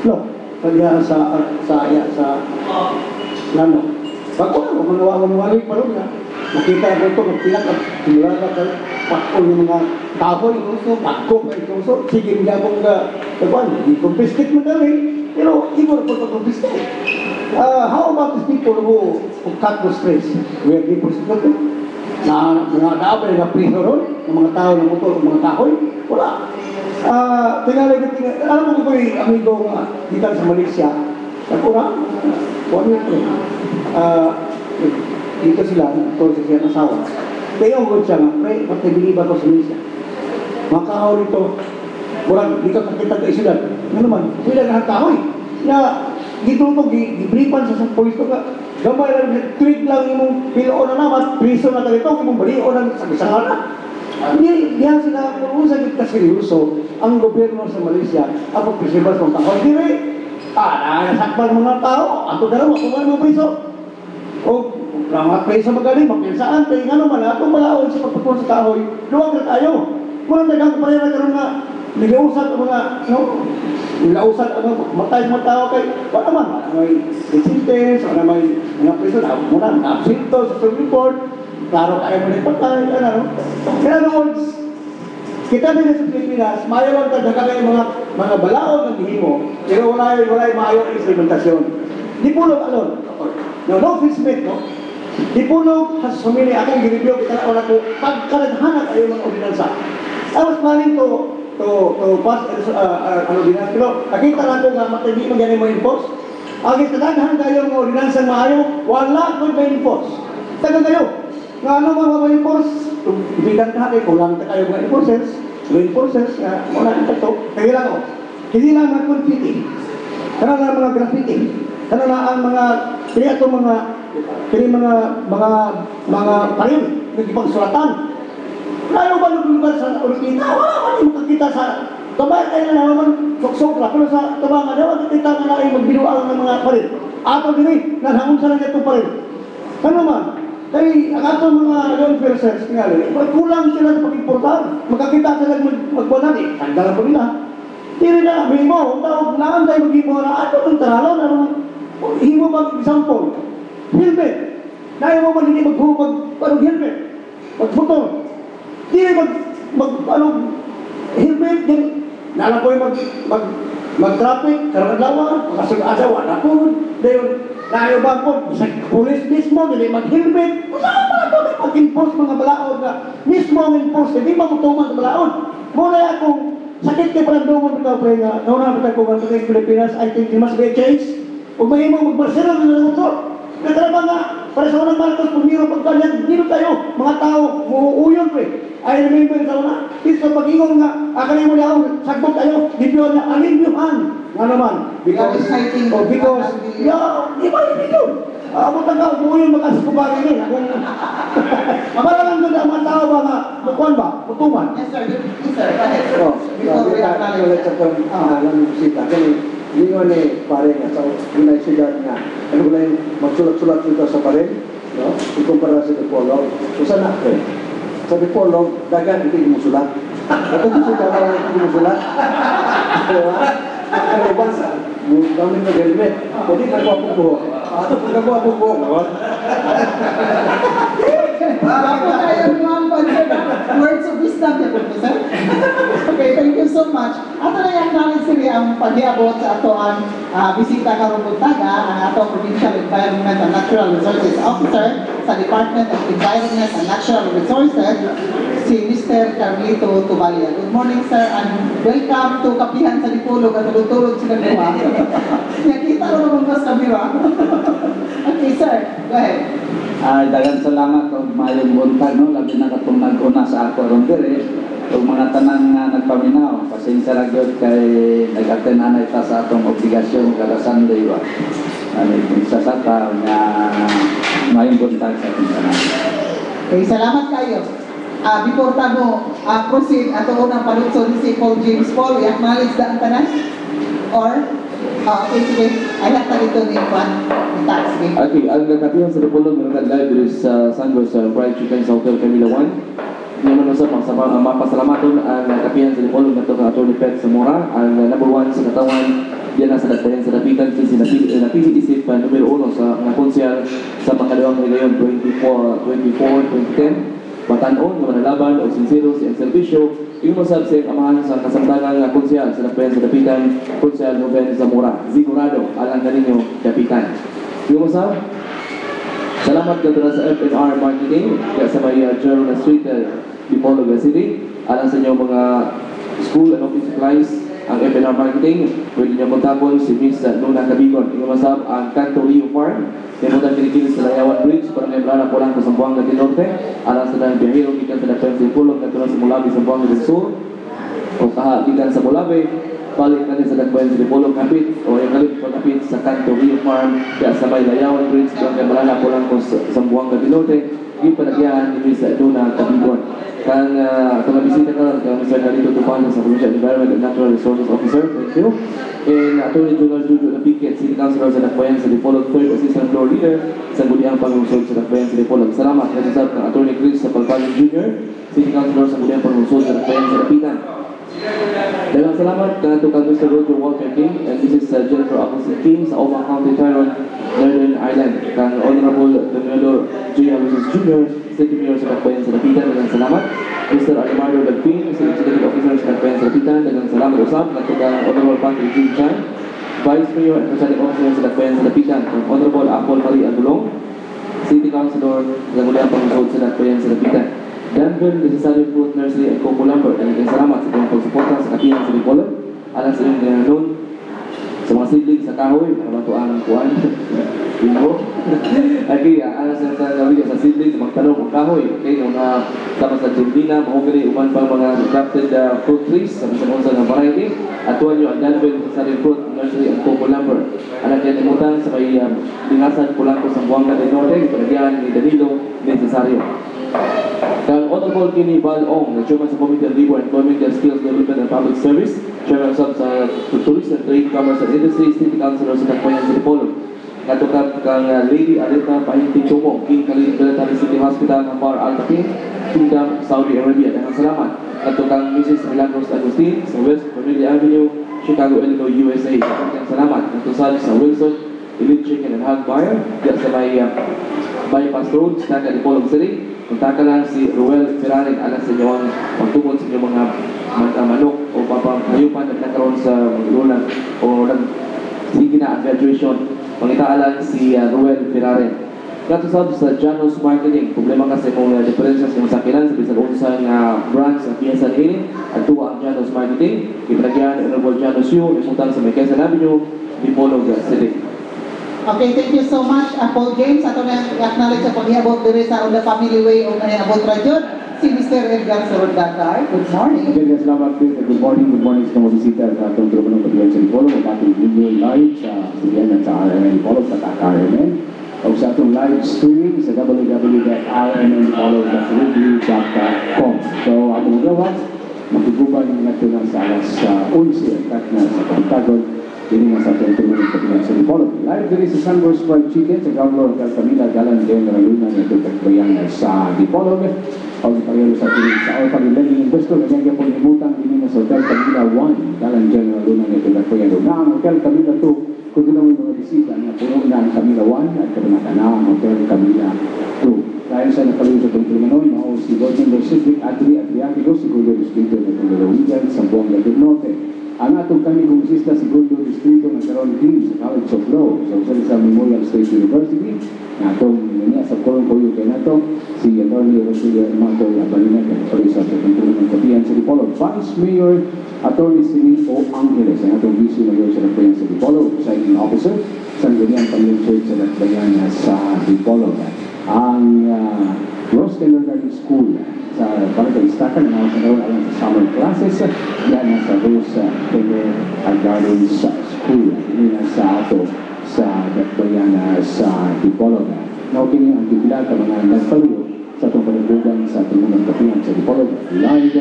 Look, kaya sa lano. Bako na, mga wawang-wawang pa rin nga. Nakita ko ito, magpilak at simula ka kayo, pakol yung mga taboy, pakko ka ito. Sige, nga mong hindi confiscate mo dali, pero igor po ito confiscate. How about these people who cut those trees? Where they prosecuted? Na mga naabay na priso ron, ng mga tao ng motor, ng mga tahoy? Wala. Alam mo ko yung amigo dito sa Malaysia, nakurang, 1 year pre. Dito sila, ito siya nasawa. Kaya ang siya nga, pre, matabiliba ko sa Malaysia. Makahaw nito, murang, di ka kakita ka isulan. Ano naman, sila na tahoy. Na, gitulog, gibripan sa pulis ko ka. Gamay lang, tweet lang imong pilo na naman, priso na ganito, imong balion na sa na. Hindi sila sa kita seryoso ang gobyerno sa Malaysia ang pagpresibas ng tao. Hindi nasakpan mga tao. Ato na lang, ako nga mga priso. O, mga priso magaling, mapinsaan, kaya nga naman, atong malaon sa pagpapun sa kahoy, luwag na tayo. Kung nagang pa rin na karoon nga, nilausap ang mga, nilausap ang matay mga tao kay, wala naman, may resistance, wala may mga priso, muna, na-absinto sa Supreme Court, klaro kayo mo nagpatay, kaya naman, kita din sa Pilipinas, maayaw lang tayo kagaya mga balaod ng hihimo, pero wala maayaw ang implementasyon. Dipulog alon, no fishmate, no? Dipulog has so many, akong ginibyo, kita na wala ko, pagkaladhanan kayo mga ordinansa. I was planning to pass ordinance, pero nakita na ko nga matindi magyan mo enforce. Agit kadaghan kayo mga ordinansa maayaw, wala ko ma-enforce. Tagal kayo. Nga ano mga ma-enforce? Bilang ka kayo, kulang kayo mga enforcers, wala ito ito. Kaya lang ako, hindi lang mga graffiti. Kaya lang mga graffiti. Kaya lang ang mga, kaya ito mga parin, nagipagsulatan. Lalo ba lugar sa Urquita? Wala man yung makakita sa tabay kayo na naman sok-sok na. Pero sa tabangan, daw kita nga na kayo magbinuang ng mga parin. Ato din nanhangon sa lang ito parin. Ano man? Kaya ang ato mga welfare service nga rin, kulang sila sa pag-importar. Magkakita sila magbuwan natin. Tanggalan po nila. Hindi na, may mo, tawag na tayo mag-ibo na ato ng taralo na himo mag-example. Helmet. Nahin mo man hindi maghubag, helmet. Mag-motor. Hindi helmet din. Nalang ko yung mag-traffic, karaglawan, makasag-adaw, wala po. Dahil, nayo ba po, sa police mismo, dili mag-helmet. Saan pala ito na mag-enforce mga balaod na mismo ang enforce, hindi mamutuman sa balaod. Muna akong sakit kay Parandomon ito, pre nga, nauna kita kung ang Pilipinas, I think there must be a change. Kung may mo mag-Barcelona na motor, natarabang nga, para sa unang Marcos, kung niro pagkalyan, niro tayo, mga tao, muuuyon, pre. I remember sa una, isa pag-ingon nga, akalay mo na ako, sagbot tayo, libyo na, alibyuhan. Nga naman, because, di ba yun yun? Abot na ka, umuuyon makasipubagin eh. Amara lang doon ang mga tao ba nga, mukuhan ba? Mutuman? Yes, sir. Go ahead. Before we acknowledge Ulit sa lang bisita. Kasi, hindi nga pare nga, sa unay sila nga, ano ba yung magsulat-sulat dito sa pare, no? Ikumpara sa Dipolog. So, sana, sa Dipolog, dagan hindi mo sulat. Ito gusto ka lang hindi mo sulat. Diba? Ano ba sa? Kami mag-helmet. Pwede nagawa po po. Nagawa po po. Bago tayo mga words of wisdom niya po, sir. Okay, thank you so much. Ato na yung knowledge sila ang pag-iabot sa ato ang bisita karong buntaga, ang ato Provincial Environment and Natural Resources Officer sa Department of Environment and Natural Resources, si Mr. Carlito Tubalia. Good morning, sir, and welcome to Kapihan sa Dipolog at tulog-tulog sila nila. Nakita ko naman mas kamera. Okay, sir, go ahead. Dagan salamat o mayong buntag, no? Labi na katong nag-una sa ako ron dire. O mga tanang nagpaminaw, pasensya lang yun kay nag-attend na ita sa atong obligasyon kada Sunday ba. Isa sa tao na mayong buntag sa atong tanan. Okay, salamat kayo. Before tayo proceed, ato unang palutso ni si Paul James Paul, i-acknowledge na ang tanan? Or, okay, sige, ayak na dito ni Juan, ni Tax, sige. Okay, ang Kapihan sa Dipolog, meron live dito sa Sangos Fried Chicken sa Hotel Camila 1. Ngayon naman sa mapasalamaton ang Kapihan sa Dipolog na ito ng Atty. Pet Zamora, ang number 1 sa katawan, diyan na sa dagdayan sa Dapitan, since napili isip numero 1 sa mga konsyal sa makadawang ngayon 2010. Batanon, nga manalaban o sincero sa servisyo, yung masab sa amahan sa kasamtangan nga konsyal sa Dapitan sa Dapitan, konsyal Noven Zamora. Sigurado, alang na ninyo, Dapitan. Yung masab, salamat ka sa FNR Marketing, kaya sa may Journal Street, Dipolog City, alang sa inyo mga school and office supplies, ang FNR Marketing, pwede niyo kontakon si Miss Luna Cabigon. Yung masab, ang Canto Leo Farm, yung mutang Pilipinas sa Layawan Bridge, para may plana po lang sa Sambuanga del Norte, alang sa dahil biyahiro, gikan sa Dapitan sa Dipolog, na sa Mulabi, Sambuanga del Sur, o gikan sa Mulabi, balik na sa Dagbayan sa Dipolog kapit o yung kalit pagkapit sa Kanto Rio Farm kaya sa may Layawan Bridge kung kaya malala po lang ko sa Zamboanga del Norte yung panagyan ni Ms. Duna Tabidon kang bisita ka kang Mr. Nalito Tupan sa Provincial Environment and Natural Resources Officer, thank you, and Attorney General Jojo Napiket, City Councilor sa Dagbayan sa Dipolog, Third Assistant Floor Leader sa Gudiang Pangungsod sa Dagbayan sa Dipolog. Salamat nagsasab kang Attorney Chris sa Palpalin Jr., City Councilor sa Gudiang Pangungsod sa Dagbayan sa Dapitan. Dagang salamat kang Mr. Roger Walter King and Mrs. Jennifer Agustin King sa Omang County Tyrone, Northern Ireland. Kang Honorable Danielo J. Alusos Jr., State Mayor sa Dagbayan sa Dapitan. Dagang salamat. Mr. Alimardo Dagpin, sa Executive Officer sa Dagbayan sa Dapitan. Dagang salamat usap. Kang Honorable Patrick Jim Chan, Vice Mayor and Presiding Officer sa Dagbayan sa Dapitan. Kang Honorable Apple Marie Andulong, City Councilor sa Gudiang Pangungsod sa Dagbayan sa Dapitan. Danville Necessary Fruit Nursery and Coco Lambert. Ang salamat sa inyong pagsuporta sa kapihan sa Dipolog. Alang sa inyong ganoon sa mga sidling sa kahoy, nakabatuan kuhan. Bingo. Okay, alang sa mga sa sidling sa magtanong ng kahoy. Okay, yung dapat sa Argentina, mahugani uman pang mga crafted fruit trees sa mga ng variety. At tuwan nyo ang Danville Necessary Fruit Nursery and Coco Lambert. Alang yan imutan sa may lingasan Polanco sa Zamboanga del Norte, ipanagyan ni Danilo Necesario. Kang Honorable Kini Val Ong, the Chairman sa Committee on Labor, Employment and Skills Development and Public Service, Chairman sa Tourism and Trade, Commerce and Industry, City Councilor sa Dagbayan sa Dipolog. Katukat kang Lady Areta Pahinting Chumong, King Khalid Military City Hospital, Hampar Al-Taqin, Kingdom, Saudi Arabia. Dagang salamat. Katukat Mrs. Milagros Agustin sa West Cornelia Avenue, Chicago, Illinois, USA. Dagang salamat. Katukat sa Wilson, Elite Chicken and Hog Bar, diyan sa may Bypass Road, sa Dipolog City. Punta lang si Ruel Ferrarin alas sa inyo ang magtungkol sa inyong mga manok o papahayupan at nagkaroon sa maglunan o sige na ang graduation. Pangitaalan si Ruel Ferrarin. Katusab sa Janos Marketing, problema kasi kung diferensya sa mga sakinan sa bisag unsang branch sa Piazza Hill at tuwa ang Janos Marketing. Ipanagyan Honorable Janos Yu, ipuntan sa May Quezon Avenue, Dipolog City. Okay, thank you so much, Paul James. Ato na acknowledge ako niabot diri sa On the Family Way o niabot radyon si Mr. Edgar Sordacar. Good morning. Okay, salamat po. Good morning sa mga bisita sa atong grupo ng Pagdiyan sa Dipolog. Ang ating video live sa Sudian at sa RMN Dipolog sa RMN. O sa atong live streaming sa www.rmnpolog.weebly.com. So, atong magawa, magiguban natin sa alas 11 at na sa Pagtagon. Ini nga sa atong tulungan sa Pagdiyan sa Dipolog. Live diri sa Sunburst Fried Chicken sa Gawlo Hotel Camila, Galan General Luna ng Pagbayan sa Dipolog. O sa pagkakalo sa ating sa Orphan Lending Investor, nagyan po nimutang ini nga sa Hotel Camila 1, Galan General Luna ng Pagbayan. Na ang Hotel Camila 2, kung doon naman mga bisita na puno na ang Camila 1 at kabanata na ang Hotel Camila 2. Dahil sa nakaluyo sa Pagtulunganon, mao si Gordon Pacific Adriatico, segundo distrito ng Lalawigan, Zamboanga del Norte. Ang atong kami kumisista segundo distrito ng Caron Dean sa College of Law sa Memorial State University. Atong niya sa Colon Koyo kay nato si Attorney Rosilio Mato Abalina ng Polisa sa Pagtulungan ng Kapihan sa Dipolog. Vice Mayor Attorney Celine O. Angeles, ang atong Vice Mayor sa Kapihan sa Dipolog, Presiding Officer sa Ganyang Pamilya Church sa Kapihan sa Dipolog. Ang Rose Taylor Garden School sa Barangay Istakan na sa naroon alang sa summer classes yan nasa Rose Taylor Gardens School. Ini nasa ato sa Dakbayana sa Dipolog. Naukini ang tipilat ang mga nagpaluyo sa itong panagugan sa tulungan kapihan sa Dipolog. Live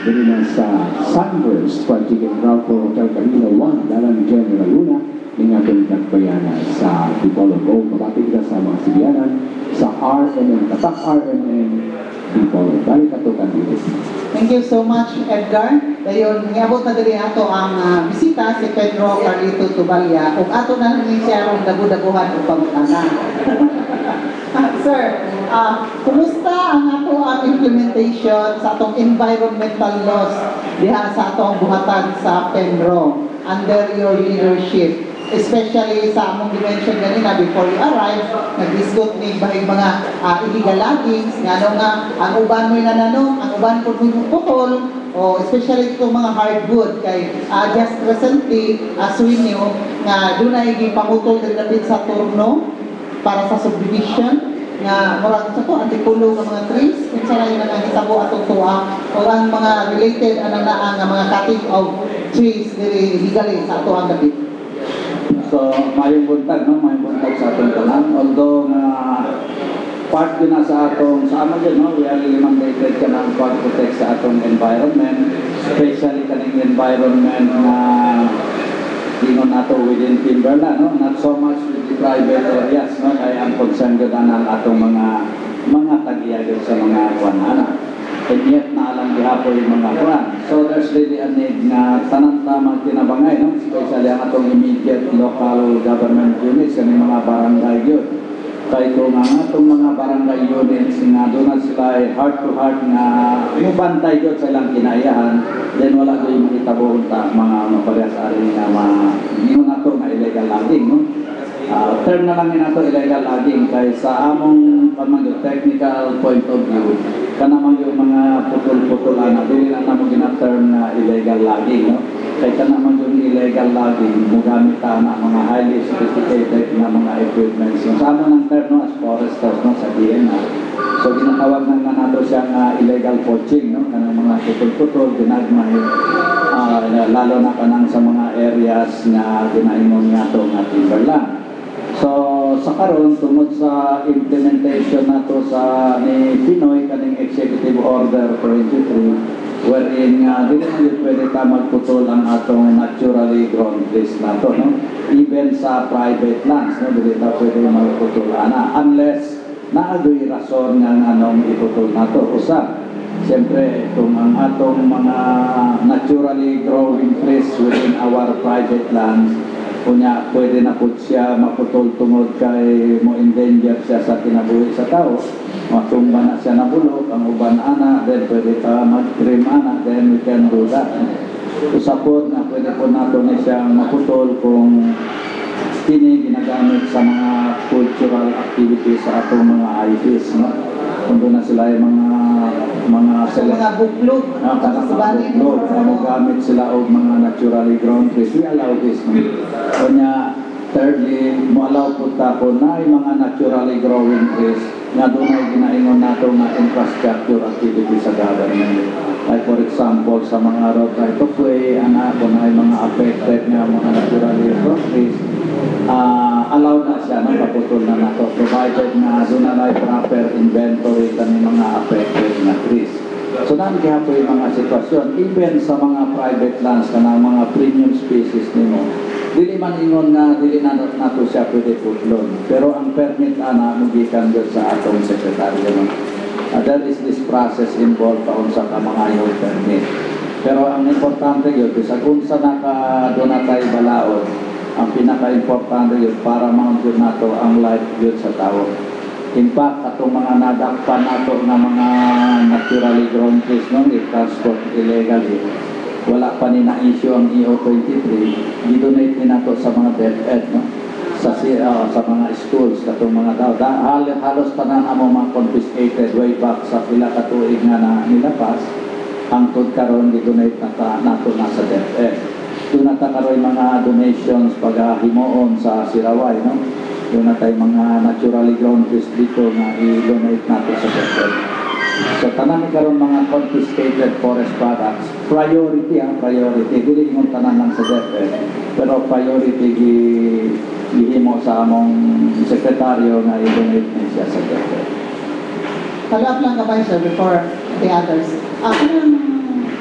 dito na sa Sunburst Fried Chicken Ground Floor Hotel Camila 1, Dalan General Luna ng ating Dakbayana sa Dipolog. O mabati kita sa mga sibiyanan sa RMN, Tatak RMN Dipolog. Balik ato ka dito. Thank you so much, Edgar. Dayon, niabot na diri ato ang bisita si Pedro Carlito Tubalya. Ug ato na rin siya ang dagu-daguhan o pangutanan. Sir, kumusta ang ato ang implementation sa atong environmental laws diha sa atong buhatan sa Penro under your leadership? Especially sa among dimension ganina before you arrive, nag-discuss ni bahig mga illegal loggings, nga ang uban mo'y nananong, ang uban po mo'y putol, o especially itong mga hardwood, kay just recently, Swinyo, nga doon ay gipangutol din natin sa turno para sa subdivision, nga murag sa to, antikulo ng mga trees, kung saan yun ang hitabo atong tuwa, o ang mga related, nga mga cutting of trees legally sa ato ang gabi. So, mayong buntag, no? Mayong buntag sa atong tanan. Although, part din na sa atong, sa amo din, no? We are really mandated ka ng pag-protect sa atong environment, especially kaning environment na ingon nato within Timberland, no? Not so much with the private areas, no? Kaya ang concern ko na ng atong mga tagiyagod sa mga kuwanana. And yet, naalang gihapon yung mga kuwan. So, there's really a need na tanan-tamang tinabangay, no? Especially ang atong immediate local government units, yung mga barangay yun. Kaya kung ang atong mga barangay units nga doon na sila heart-to-heart na mubantay yun sa ilang kinaiyahan, then wala ko yung makitabuhon ta mga parehas ari nga yun na to nga illegal logging, no? Term na lang yun na to illegal logging kaya sa among technical point of view, kanamang yung mga putol-putulan na dili na namo gina-term na illegal logging, no? Kaya kanamang yung illegal logging, mugamit na mga highly sophisticated na mga equipments. So, sa among ng term, no, as foresters, no, sa DNA. So, ginatawag na nato siyang illegal poaching, no? Kanang mga putol-putol, ginagmay, lalo na kanang sa mga areas na ginaingon nga ito nga Timberland. So, sa karon tungod sa implementation nato sa ni Pinoy kaning Executive Order 23 wherein dili na yun pwede ta magputol ang atong naturally grown trees nato, no? Even sa private lands, no, dili ta pwede magputol ana unless naagoy rason nga anong iputol nato. Usa, siyempre kung ang atong mga naturally growing trees within our private lands kunya pwede na po siya maputol tungod kay mo endanger siya sa kinabuhi sa tao, matumba na siya na bulok, ang uban ana, then pwede ka mag-trim ana, then we can do that. Usapod na pwede po nato na siyang maputol kung kini ginagamit sa mga cultural activities sa atong mga IPs, no? Kung doon na sila yung Mga buklog, buklog, gamit sila o mga naturally grown trees. We allow this, no? Kanya, thirdly, mo allow po tapo na yung mga naturally growing trees na doon ay ginaingon nato na infrastructure activity sa government. Like for example, sa mga road right of way, kung na yung mga affected na mga naturally grown trees, allow na siya ng kaputol na nato, provided na doon na proper inventory ng mga affected na trees. So nandiyan po yung mga sitwasyon, even sa mga private lands na mga premium species nimo, dili man ingon na dili na nato siya pwede putlon. Pero ang permit ana mugikan doon sa atong sekretaryo. No? There is this process involved paun sa mga yung permit. Pero ang importante yun, sa kung sa doon na tayo balaod, ang pinaka-importante yun para ma-ensure nato ang life yun sa tao. In fact, atong mga nadakpan nato na mga naturally grown trees no, i-transport illegally, wala pa ni na-issue ang EO23, gidonate ni nato sa mga DepEd, no? sa mga schools, katong mga tao. Halos tanan ang mga confiscated way back sa pila katuig nga na nilapas, ang karon gidonate nato na sa DepEd. Doon na karoy mga donations pag-himoon sa Siraway, no? Doon na tayo mga naturally grown trees dito na i-donate natin sa DepEd. So, tanan karon mga confiscated forest products, priority ang priority. Dili ingon tanan lang sa DepEd, pero priority gihimo sa among sekretaryo na i-donate niya sa DepEd. Follow-up lang ka ba, sir, before the others.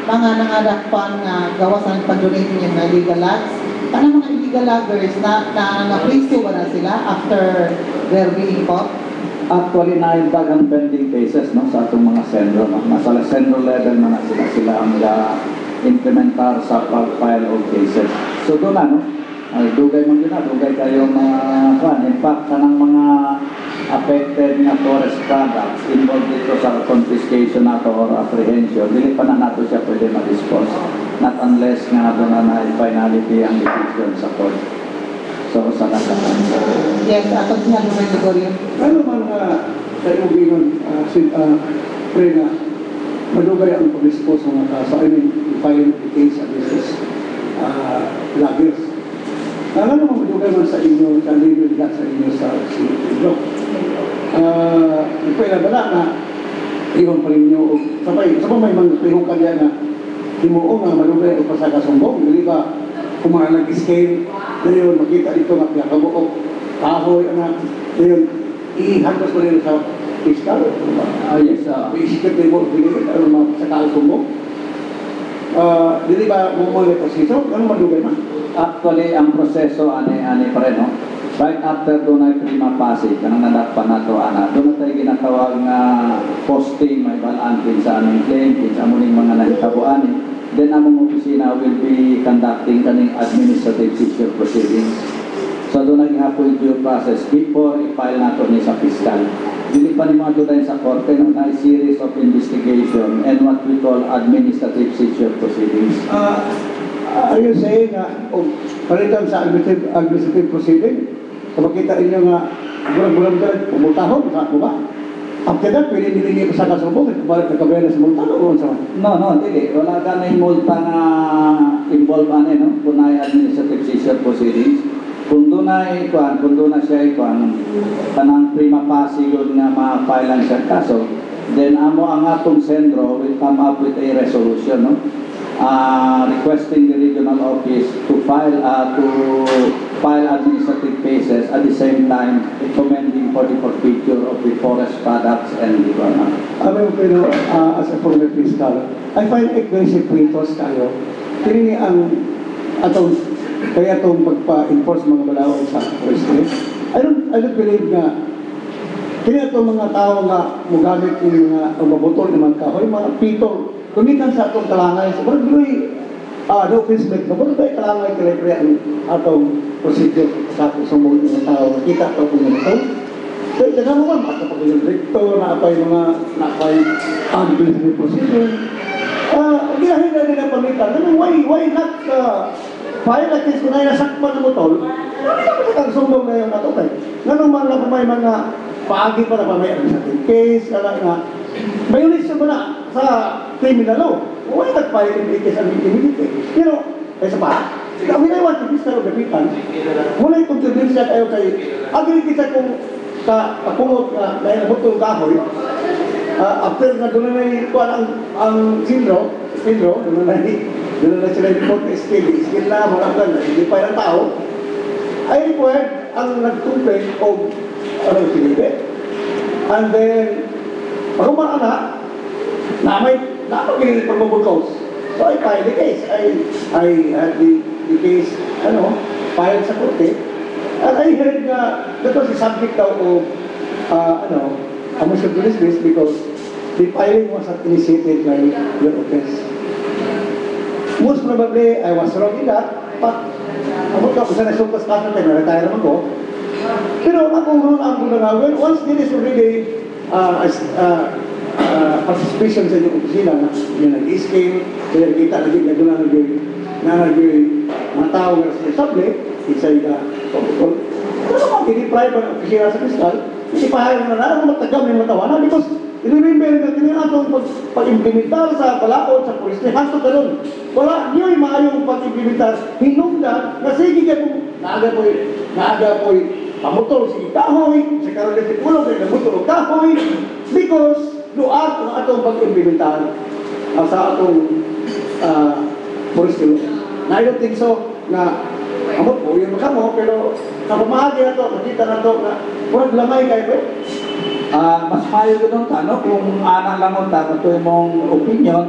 Mga nangadakpan nga gawa sa pag-donate niya na illegal logs, ano mga illegal loggers na-place ba na sila after their being caught? Actually, naindagang pending cases no, sa atong mga sendro. No? Nasa sendro level na sila ang implementar sa pag-file of cases. So doon na, no? Dugay man yun na, dugay kayo mga in fact, kanang mga affected nga forest products involved dito sa confiscation nato or apprehension, dili pa na nato siya pwede ma-dispose. Not unless nga doon na finality ang decision sa court. So, sa nagkakaroon. Yes, ato siya naman Gregorio. Ano man kayo gingon, Prena, madugay ang pag-dispose ng mga kaso, i-file the case against loggers. Alam mo madugay man sa inyo, sa inyo sa Silog. Ipay na bala na iwan pa rin nyo, sabay may mga pihong kanya na himuong nga malugay o pa sa kasumbong. Di ba, kung mga nag-scale, ngayon makita dito nga pinakabuok, kahoy, anak, ngayon, ihagos mo rin sa fiscal. Yes, Isikip na mo, pinigit, ano mga sa kasumbong. Di ba, mga proseso, ano malugay na? actually, ang proseso, ani pa rin, no? Right after doon ay prima facie, kanang nadakpan na to, doon na tayo ginatawag nga posting, may balantin sa aming claim, sa aming mga nahitabuan. Then, among opisina will be conducting kaning administrative seizure proceedings. So, doon naging hapo yung due process before i-file nato ni sa fiscal. Dili pa ni mga doon sa korte na series of investigation and what we call administrative seizure proceedings. Are you saying na palitan sa administrative proceeding, kung makita ninyo nga bulan-bulan ka, pumultahon, sa ako ba? After that, pwede nilingi pa sa kasumbong, balik na kabayan sa multahon o sa No, dili. Wala ka na yung multa na involved no? Kung na administrative seizure proceedings. Kung doon na siya ikuan, kanang prima facie yun nga ma-filean siya kaso, then amo ang atong sendro will come up with a resolution, no? Requesting the regional office to file administrative cases at the same time recommending for the forfeiture of the forest products and the pero as a former fiscal, I find it very sequentos tayo. Kini ang atong kaya itong magpa-enforce mga balawag sa forestry. I don't believe na kini itong mga tao nga mugamit yung mga mabutol ng mga kahoy, mga pitol, kumikan sa atong kalangay. So, barangay, no offense make, barangay kalangay kaya ang atong procedure sa atong sumulong ng tao. Nakita ito kung ito. So, ito na mo ba? At kapag yung director, naapay mga, naapay administrative procedure. Ginahin na nila pamitan. Why not file like this kung ay nasakpan ng mutol? Ang sumbong na yung natupay. Ganun man lang may mga paagi pa na pa may administrative case, nga, violation mo na sa criminal law. Why not file in the case of immunity? Pero, kaysa pa, kami na iwan, tipis na lugapitan, mula itong tibin siya kayo kay, agil kita kung kapungot na dahil nabutong kahoy, after na doon na ikuan ang sindro, doon na sila report na skill na, maramdaman na, hindi pa yung tao, ay required ang nag-complain o anong sinibet. And then, paruman na, napagiging pagmabulkaws. So I filed the case. I had the case, filed sa korte. And I heard that was the subject daw of, a motion to dismiss because the filing was not initiated by your office. Most probably, I was wrong in that, but ako sa nasultas kaso tayo, na-retire naman ko. Pero ako ang nga, once there is already participation sa inyong opisina na yung nag-scale, kaya nakita na doon na mga tao na responsable, inside the protocol. Pero kung pinipry pa ng opisina sa fiscal, hindi pa hayo na matagam ng matawanan because remember na tinatong pag-implementar sa palaot, sa police, hanto ka doon. Wala, niyo yung maayong pag-implementar. Hinungdan, na sige ka kung naaga po'y pamutol si kahoy, sa karoon ng tipulong, kaya namutol kahoy, because luat ang atong pag-implementar sa atong forestry. Na I don't think so, na amot po yung makamo, pero kapamahagi na to, nakita na to, na murag lamay kayo, mas mayo gano'n kung anang langon ito mong opinion,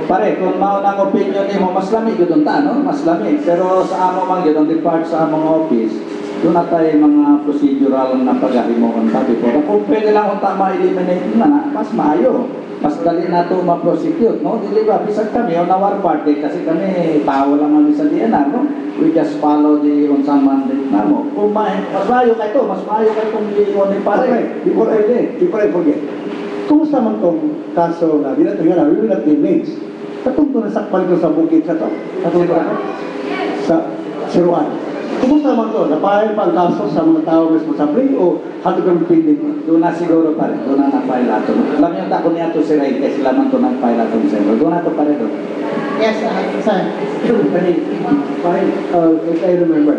pare, kung maunang opinion mo, mas lamig gano'n mas lamig. Pero sa amo man gano'n, depart sa among office, doon na tayo mga procedural na pag-ahimo sabi ko. Kung pwede lang kung ma-eliminate na, mas maayo. Mas dali na ito ma-prosecute, no? Dili ba, bisag kami, on our party, kasi kami, tao lang kami sa DNR, no? We just follow the unsang mandate na mo. Kung mas maayo kayo ito, mas maayo kayo kung iyon ni pare. Before I forget, kumusta man itong kaso na, dinatong we will not name names. Katong ito nasakpan ko sa bukid sa ito, sa Siruan. Kumusta man ito? Napahal pa ang kaso sa mga tao responsable o hati kang piling? Doon na siguro pare, doon na na-file ato. Alam niyo, tako niya ito si Ray, kasi laman ito nag-file ato ni Sendro. Doon na ito pare doon. Yes, sir. If I remember,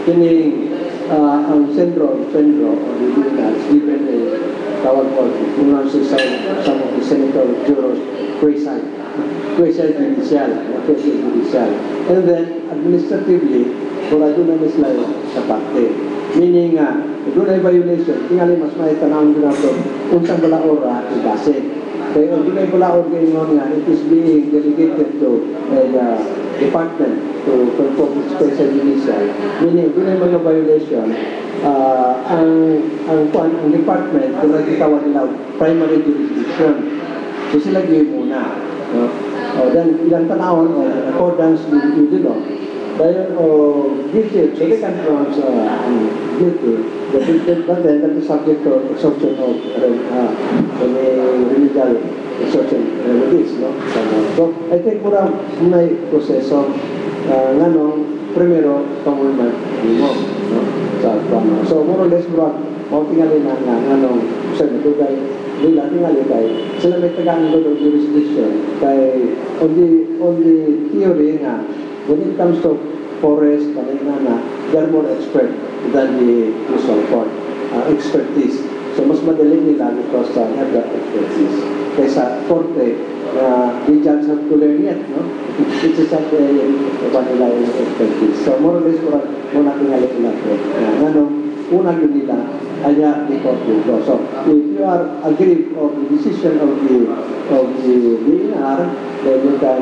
kini ang Sendro, o the Dinas, given a tawag ko, pronounces some of the senator jurors, quasi-judicial. And then, administratively, wala doon na sila sa parte. Meaning, doon ay violation, tingali mas may tanawin doon nato, unsang balaora, igasin. Kaya doon ay balaor ngayon nga, it is being delegated to a department to perform special judicial. Meaning, doon ay mga violation, ang department, doon ay tawag nila primary jurisdiction. So sila gawin muna. Then, ilang tanawin, accordance with the law. Dahil, guilty, so they can pronounce guilty, but then that is subject to exhaustion of remedial exhaustion remedies, no? So, I think mura may proseso nga nung primero pangulman mo, no? So, more or less, mura, tingali na nga nung sa natugay nila, tingali kay sila may tagaan ko ng jurisdiction kay on the theory nga when it comes to forest, kanina they're more expert than the usual court expertise. So, mas madali nila because they have that expertise. Kaysa korte, the judge have to learn yet, no? It is not nila yung expertise. So, more or less, muna tingali nila ko. Unang yun nila, kaya di court yun. So, if you are aggrieved of the decision of the DNR, then you can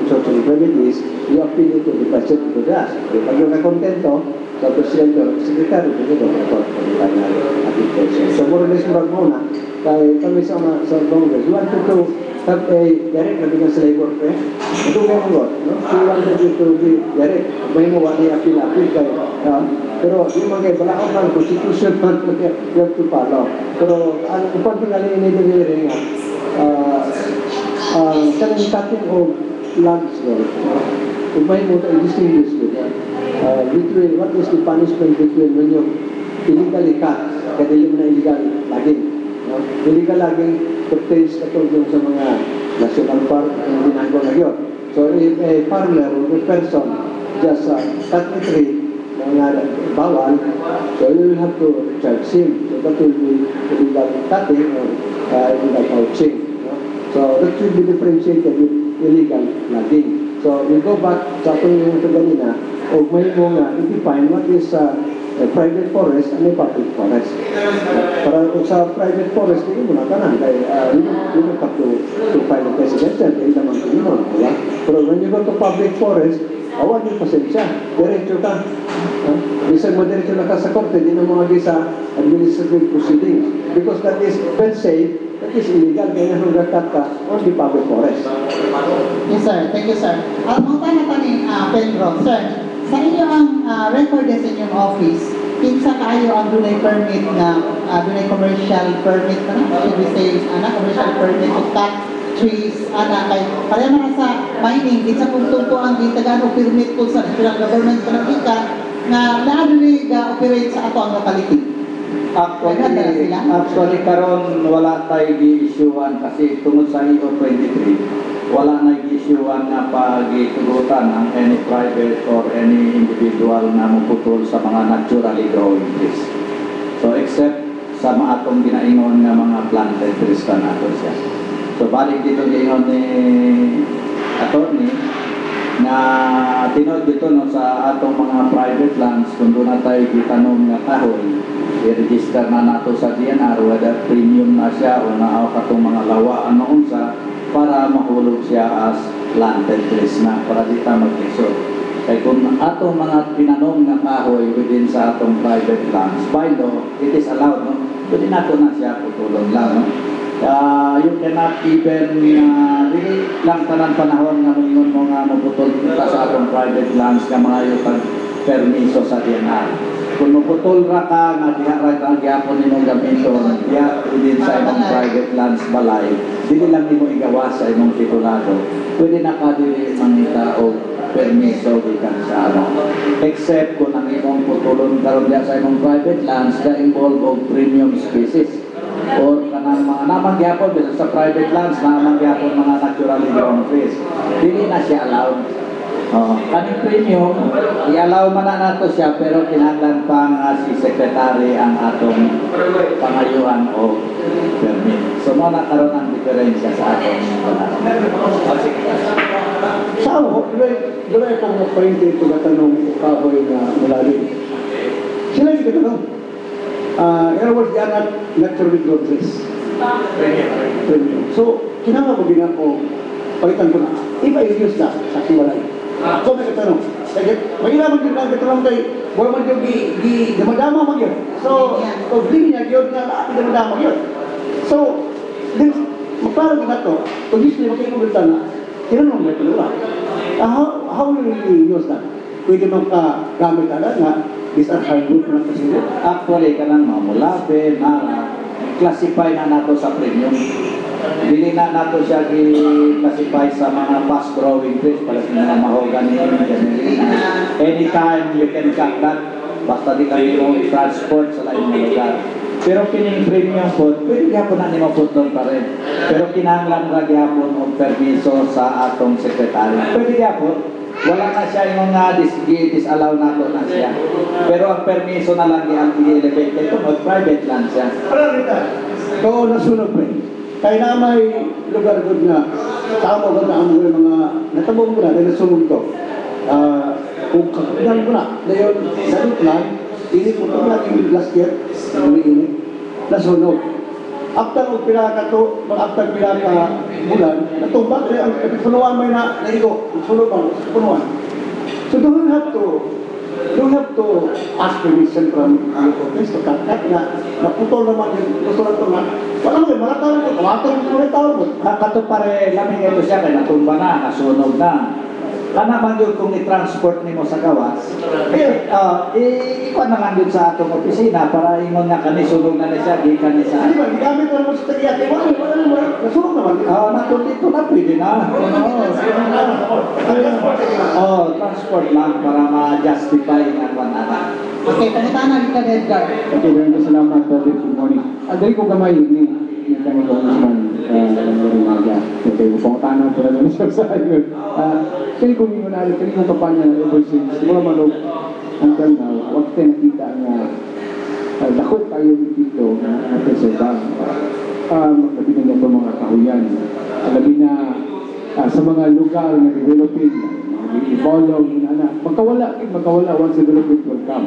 social remedies, you appeal it to the president to the pag yung nakontento, sa presidente o sekretary, hindi ko report po yung kanyang application. So, more or less, muna, kaya kami sa Congress, you want to have a direct na sa labor fair. Ito nga mo, no? So, you want to be direct. May mo wali appeal kayo. Pero, yung mga kayo, wala ako ng constitution man, you have to follow. Pero, ang pagpingali ini-delivery nga, kanang cutting of lands, kung may mo tayo distinguish between what is the punishment between when you illegally cut, kadili mo na illegal laging. Illegal laging pertains katulong sa mga national park na ginagawa na yun. So if a farmer or a person just cut a tree na bawal, so you will have to charge him. So that will be illegal cutting or illegal poaching. So that should be differentiated with illegal logging. So we go back sa ating yung kanina, o may mo nga i-define what is a private forest and a public forest. Para sa private forest, hindi mo na tanan. You don't have to file a presidential, hindi naman kininon. Pero when you go to public forest, awan yung pasensya. Diretso ka. Isang mo diretso na ka sa korte, di na mga sa administrative proceedings. Because that is, let's say, that is illegal. Kaya nang nagkat ka on the public forest. Yes, sir. Thank you, sir. Ang tanong ni Pedro, sir, sa inyong record sa inyong office, kinsa kayo ang dunay permit na dunay commercial permit na should we say commercial permit to cut trees kay pareho na sa mining kinsa kung tungko ang gitagan o permit po sa federal government panagika na dunay ga-operate sa ato ang locality. Actually karon wala tayo gi-issuean kasi tungod sa EO 23 wala na gi-issuean na pagitugutan ng any private or any individual na muputol sa mga naturally growing trees. So except sa mga atong ginaingon nga mga planted trees na nato siya. So balik dito giingon ni attorney na tinod dito no, sa atong mga private lands kung doon na tayo gitanong nga kahoy i-register na nato sa DNR whether premium na siya o naaw katong mga lawa ano unsa para mahulog siya as planted trees na para di ta mag-isod. Kaya kung atong mga tinanong nga kahoy within sa atong private lands by law it is allowed no pwede nato na siya putulong lang no. You cannot even really lang tanan panahon nga moingon mo nga maputol ta sa atong private lands nga mga yung permiso sa DNR. Kung maputol ra ka nga diha ra ang gyapon nimong gamiton diha within sa imong private lands balay, dili lang nimo igawas sa imong titulado. Pwede na ka dili mangita og permiso gikan sa except kung ang imong putulon karon diha sa imong private lands na involve og premium species or kanang mga namangyapon sa private lands na namangyapon mga naturally grown trees, dili na siya allowed. Kaning premium, i-allow man na nato siya pero kinahanglan pa nga si secretary ang atong pangayuhan o permit. So mo na karon ang diferensya sa atong Sa ako, doon ay pang mapahinti ito na tanong kahoy na malalim. Sila yung katanong. In other words, they are not naturally godless. Premium. So, kinama mo din ako, palitan ko na, iba yung use na sa kiwalay. Ako may katanong. Maginaman din lang katanong kay, wala man yung damadama mag yun. So, kung hindi niya yun nga, damadama yun. So, din, magparang na ito, kung hindi sila makikita na, tinanong mo ito nila. How will you use that? Pwede makagamit agad na these are hardwood na kasi. Actually, kanang mamulabe, classify na nato sa premium. Dili na nato siya i-classify sa mga fast-growing trees para sa mga mahogany. Anytime you can cut that, basta di kami mo i-transport sa lain na lugar. Pero kining premium food, pwede gyapon na nimo putol pa rin. Pero kinahanglan ra gyapon og permiso sa atong secretary. Pwede gyapon. Wala na siya yung disallow nato na siya. Pero ang permiso na lang ang i-elevate ito, private land siya. Parang rita, ito nasunog pa rin. Kaya na may lugar doon na tama ba na ang mga natabong mo na dahil nasunog to. Kung kakunan mo na, ngayon, dalit lang, ini po ito natin last year, nasunog. After o pinaka to, after pinaka bulan, natumbak rin ang punuan may na naigo, sunog ang punuan. So don't have to ask permission from the office to cut that na naputol naman yung gusto lang ito na wala mo, mga tao mo, tumatong mga tao mo. Kato pare, laming ito siya, kaya natumba na, nasunog na. Kana man yun kung i-transport nimo sa gawas, ikuha na lang yun sa atong opisina para ingon nga kani sunog na siya, gikan ni sa... Hindi ba, gigamit na naman sa tagyate, wala naman, nasunog naman. Natun dito na, pwede na. Transport lang para ma-justify nga kung ano. Okay, pangitan na ka, Edgar. Okay, maraming salamat, Brother. Good morning. Dali ko gamay ni kami Congressman Maga. Okay, upang tanan po na doon siya sa ayon. Kaya kung yung nari, kaya kung kampanya ever since, mula manok until now, wag tayo nakita nga dakot tayo dito na preservang. Labi na niya po mga kahuyan. Labi na sa mga lugar na developing, i-follow, magkawala once development will come.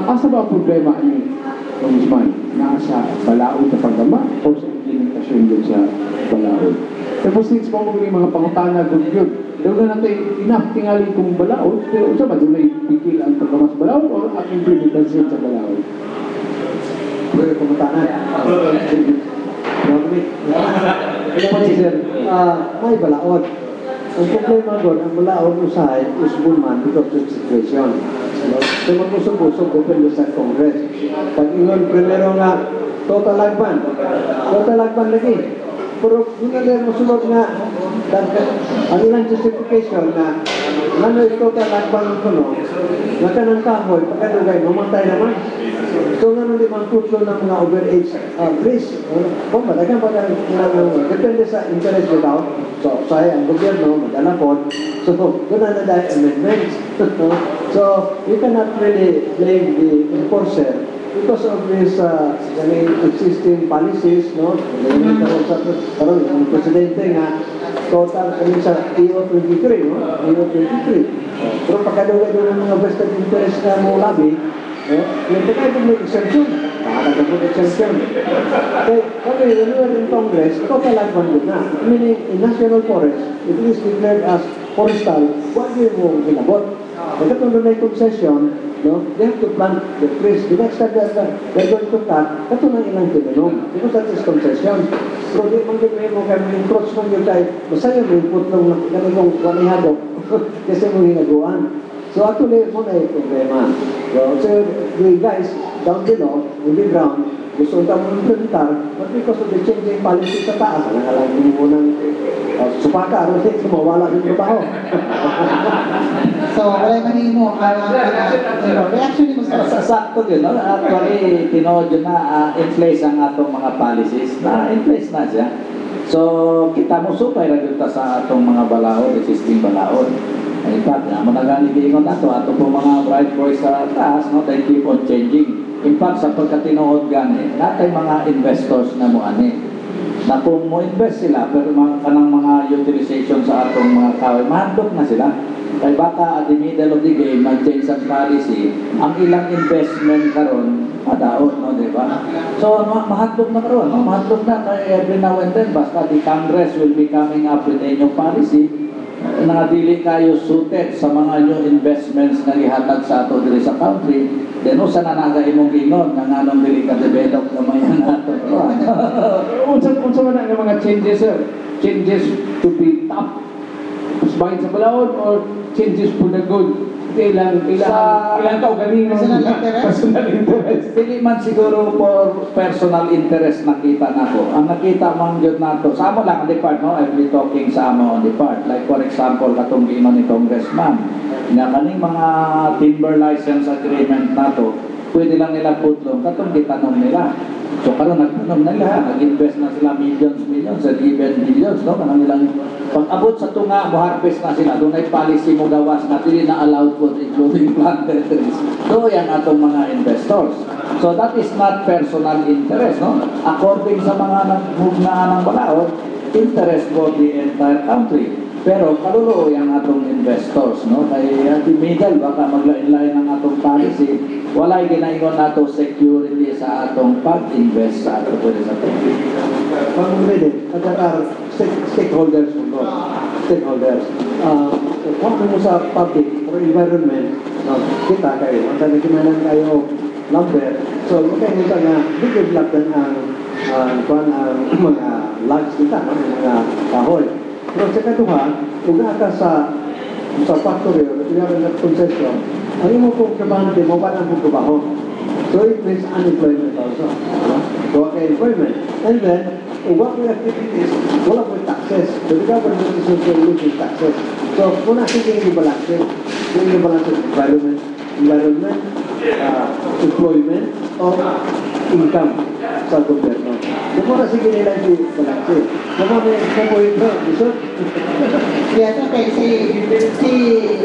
Asa ba ang problema ni Congressman? Nasa balaod na pagdama o sa implementasyon doon sa balaod? Tapos since mo yung mga pangutana good yun, daw na natin tingali kung balaod, pero sa ba doon ay pikil ang pagdama sa balaod o ang implementasyon sa balaod? Pwede pangutana. May balaod. Ang problema doon, ang balaod usahay is woman because of situation. So mag-usog-usog depende sa Congress. Pag ingon primero nga, total lagban lagi. Pero yun na musulog nga, ang ilang justification na ano yung total lagban ko no, na kanang kahoy, pagkadugay, mamatay naman. So nga nung limang tutlo ng mga overage trees, madagang depende sa interest without. So ang gobyerno, madala po. So doon na dahil amendments. So you cannot really blame the enforcer because of this existing policies, no? Karon ang presidente nga total kami sa EO23, no? EO23. Pero pagkadugay doon ng mga vested interest na mo labi, yung tayo may exemption, nakakagam mo exemption. Kaya kami, renewal in Congress, total lagban yun na. Meaning, in National Forest, if it is declared as forestal, huwag yun mo ginabot. Pagkatulad na yung concession, no, they have to plant the trees. The next time they're going to cut, ito na ilang tinanong. Because that is concession. Pero di man din mo kayo encroach ng yung tayo, masaya mo yung putlong ganitong wanihadok kasi mo hinaguan. So actually, mo na yung problema. So the guys down below, in the ground, gusto nang mo implementar, but because of the changing policy sa taas, alang mo ng supaka, mawala yung trabaho. So, wala yung manimo, reaction ni mo sa Sakto yun, no? Actually, tinood yun na in-place ang atong mga policies, in-place na siya. So, kita mo supay lang yun sa atong mga balaod, existing balaod. In fact, managaling na to, ato po mga bright boys sa taas, no, they keep on changing. In fact, sa pagkatinood gani, natay mga investors na mo ani. Na kung mo invest sila, pero kanang mga utilization sa atong mga kahoy, mahandok na sila. Kaya baka at the middle of the game, mag-change ang policy, ang ilang investment karon madaot, no, di ba? So, mahandok na karon, no? Mahandok na kaya every now and then, basta the Congress will be coming up with a new policy na dili kayo suited sa mga new investments na ihatag sa ato diri sa country, then usa na naga imong gingon nga nganong dili ka develop na may nato. Unsa man ang mga changes, sir? Changes to be top bahin sa balaod or changes for the good? Ilang tao galing Personal interest? personal interest. Dili man siguro for personal interest nakita nako. Ang nakita man gyud nato sa amo lang ang depart, no, I'll be talking sa amo on depart. Like for example katong giingon ni Congressman na kaning mga timber license agreement nato, pwede lang nila putlong katong gitanom nila. So karon nagtanom na nila, nag-invest na sila millions and even billions, no, kanang nilang pag-abot sa tunga mo harvest na sila, doon ay policy mo gawas na dili na allowed for including planted trees. So yan atong mga investors. So that is not personal interest, no? According sa mga nag-move na ng balaod, interest for the entire country. Pero kaluluo yung atong investors, no? Kaya the middle, baka maglain-lain ang atong policy, walay ginaingon nato security sa atong pag-invest sa atong pwede sa country. Pag-ulit, at stakeholders mo, stakeholders. Kung mo sa public or environment, kita kayo, ang talagimanan kayo lumber, so magkainita nga, develop ang mga logs kita, mga kahoy. Pero sa katuha, kung naka sa factory o pinag concession, ang imo kong trabahante mo, parang kong trabaho. So it means unemployment also. So okay, employment. And then, what we activities, wala po taxes. So the government is also losing taxes. So kung natin yung balance environment, employment, or income sa gobyerno. Kung muna sige nila yung balance. Kung muna yung po ito, isot. Yes, okay. Si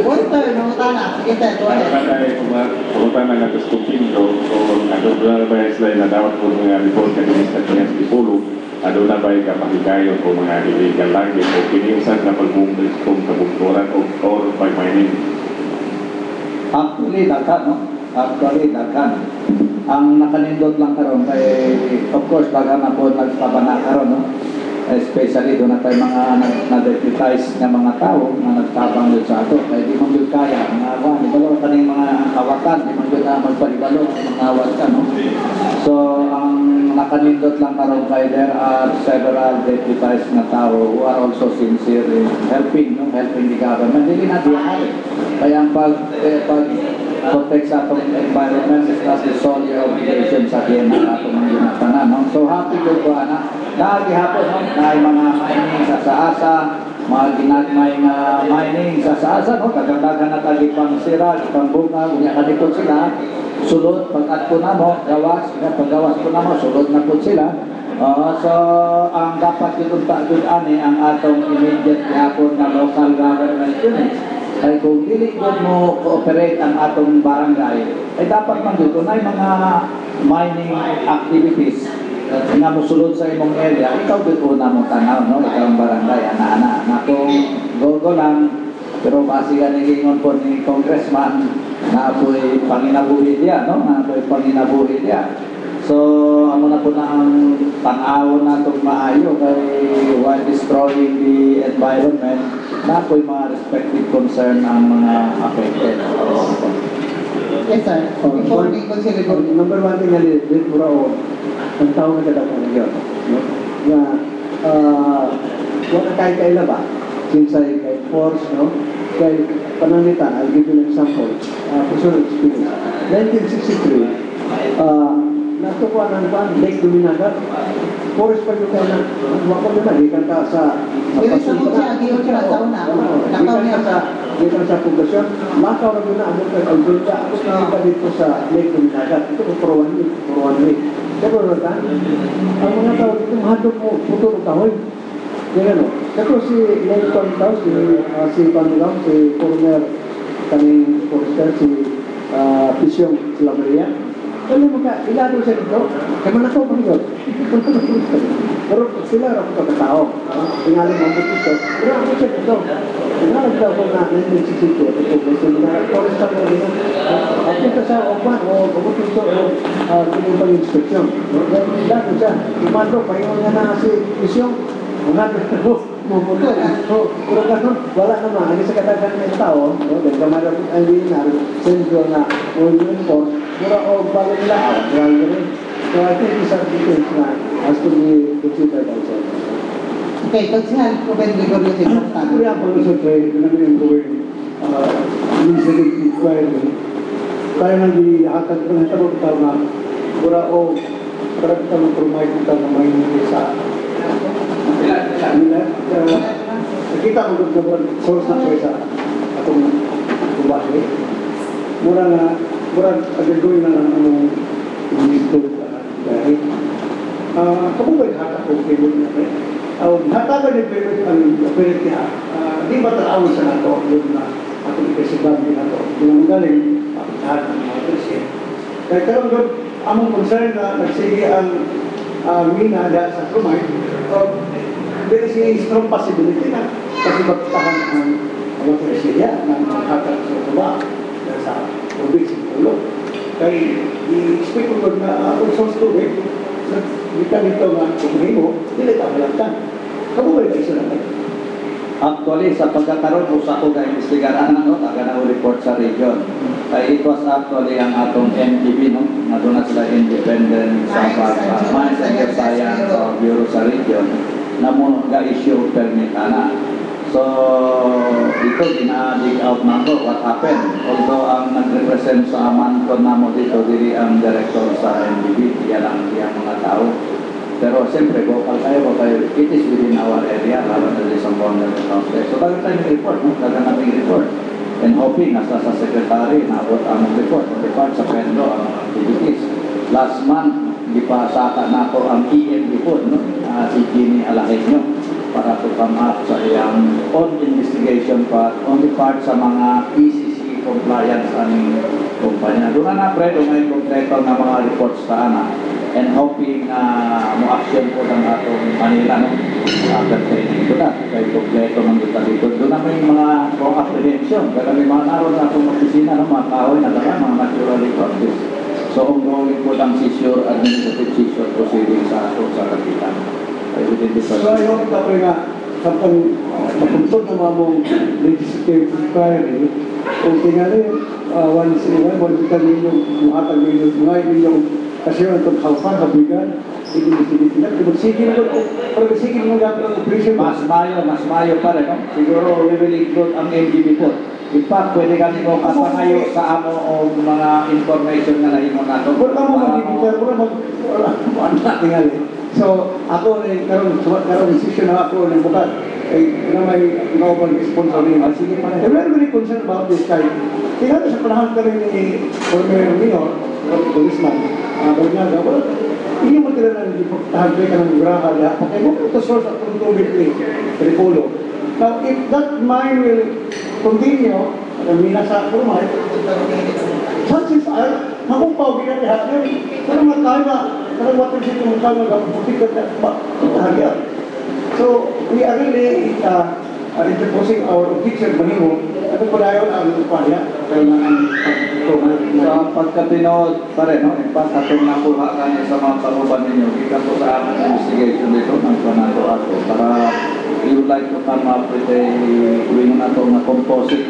Walter, no, tana. Sige, sir, go ahead. Kapag pumunta na nga sa Pinto, o nadodra ba sila na dapat po mga report ka din sa kanyang Pipulo, aduna ba yung kapahikayon o mga illegal logging o kiniusan na pag-bumlis kung kabukturan or by mining? Actually, daghan, no? Actually, daghan. Ang nakanindot lang karon kay, of course, daghan na po nagpabana karon, no? Especially doon na tayo mga na-deputize na mga tao na nagtabang doon sa ato. Kaya di man yun kaya, mga awan, di ba lang kaning mga hawakan, di man yun na magpalibalo, mga awat ka, no? So, ang nakanindot lang karon kay there are several deputized na tao who are also sincere in helping, no? Helping the government. Hindi na diyan. Kaya ang protect sa atong environment is not the sole obligation sa diyan na atong mga ginatanan, no? So, happy ko po, dahil hapon, no? Dahil mga mining sa saasa, mga ginagmay nga mining sa saasa, no? Kagadagan na tali pang sira, pang bunga, kunya kalikot sila, sulod, pag-at po na mo, gawas, pag-gawas po na mo, sulod na po sila. So, ang dapat yung ani ang atong immediate hapon na local government units. Ay kung dili ko mo cooperate ang atong barangay, ay dapat man dito na mga mining activities nga musulod sa imong area, ikaw dito na mong tanaw, no? Ikaw ang barangay, ana-ana. Kung go lang, pero base ka nagingon po ni Congressman na apo'y panginabuhi niya, no? Na apo'y panginabuhi niya. So, amo na po na ang tanaw na itong maayo kay while destroying the environment, na apo'y mga respective concern ang mga affected. Yes, sir. Before we consider Number one thing nga dito mura ang tao na kadang ano yun. Na, wala kahit kaila ba? Since I force, no? Kay panangitan, I'll give you an example. Personal experience. 1963, natukuha ng Lake Duminagat. Forest pa yung kaya na, wako naman, ikan ka sa Pero sa mga agiyon ka na taon na. Nakaw niya sa dito sa poblasyon, makaw na doon na among kag-alberta. Ako na dito sa Lake Duminagat. Ito ko Purawan Lake. Pero ang mga tao dito, mahadok mo, puto ng kahoy. Yan ano. Ako si Nelson daw, si Pandilaw, si former kaming forester, si Pisyong Silamaria. Alam mo ka, ilado siya dito. Kaya man ako pangilot. Pero sila ako pagkatao. Tingaling ang dito. Pero ako siya dito. Tingaling daw ko na nagsisito. Ito na forester na rin. At ito sa opan o pagkutong ito o pinipang inspeksyon. Ilado siya. Imando, pahingon nga na si Pisyong. Mga pumunta. Pero ganun, wala naman. Ang isa katagan ng tao, dahil kamara ang linar, sentro na enforce, pero bago nila out, so I think these are details na has to be considered also. Okay, Kansihal, Ruben Gregorio de Portano. Kaya ako sa try, namin yung gawin, initiative inquiry. Tayo nang dihatag ko ng tanong ito na pura o parang ito ng provide ito na may sa nakita ko doon sa source na kayo sa atong kubali. Mura agad-gawin na ng anong ministro dahil kung ba'y hatak ko kayo na rin hatagan ni Pwede ang Pwede niya di ba talaawin sa nato yun na atong ikasigan din nato yung galing lahat ng mga presyen kaya karang doon among concern na nagsige ang mina dahil sa Krumay there is a strong possibility na kasi bagtahan ang water area ng hatak sa tuba sa province ng Pulo. Kaya i-speak ko na ang source tubig na dito nga kung mo, hindi ka malagtan. Kamu ba yung isa natin? Actually, sa pagkakaroon ko sa ako na investigaran na taga na report sa region. Kaya it was actually ang atong MTB, no? Na doon na sila independent sa Mines and Science or Bureau sa region na mo ga-issue permit na. So, dito gina-dig out na ko what happened. Although ang nag-represent sa Amancon na mo dito, dili ang director sa MTB, yan ang mga tao. Pero siyempre, vocal kayo, it is within our area, lalo na sa boundary council. So, bago tayong report, no? Bago nating report. And hoping, nasa sa secretary, naabot ang report sa Pedro, ang activities. Last month, di pa saka na ako ang EM report, no? Si Ginny Alahenyo, para to come up sa iyang own investigation part, only part sa mga ECC compliance aming kumpanya. Doon na pre, doon may kompleto na mga reports sa ana. And hoping mo-action po ng atong Manila, no? Pertaining to that. Kaya kompleto ng dito. Doon na may mga apprehension. Kaya may mga naroon sa atong opisina, no? Mga kahoy na dala, mga natural resources. So, ongoing po ng seizure, administrative seizure proceeding sa atong sa kapitan. So, ayaw kita po nga kapag mapuntod na mga mong legislative inquiry, kung tingali, once in a while, kita ninyo, muhatag ninyo, ninyo, kasi yun, itong halfan, habigan, sige mo gapit ang operation. Mas mayo pa rin, no? Siguro, we will include ang MGB po. In fact, pwede kami mo kapangayo sa amo o mga information na nahimo nato. Kung ka mo mag-ibigay, wala tingali. So, ako rin, karong decision na ako ng bukat, na may naupang sponsor rin. Sige pa rin. I'm very concerned about this guy. Tingnan sa panahon ka rin ni former minor, policeman, Bernaga, hindi mo tila na tahagay ka ng graha niya, okay mo ito source at tubig Tripolo. Now, if that mine will continue, minasa ko naman, chances are, makupaw ginagahat yun. Pero matay na, parang water city mong kama, putik ka na, so, we are really interposing our objection manimo. Ito pala yun ang upaya. Sa pagkatinood pa rin, no? In fact, atong nakuha kanya sa mga karuban ninyo, gikan po sa aming investigation dito, ng panado ako, para we would like to come up with a gawin na ito na composite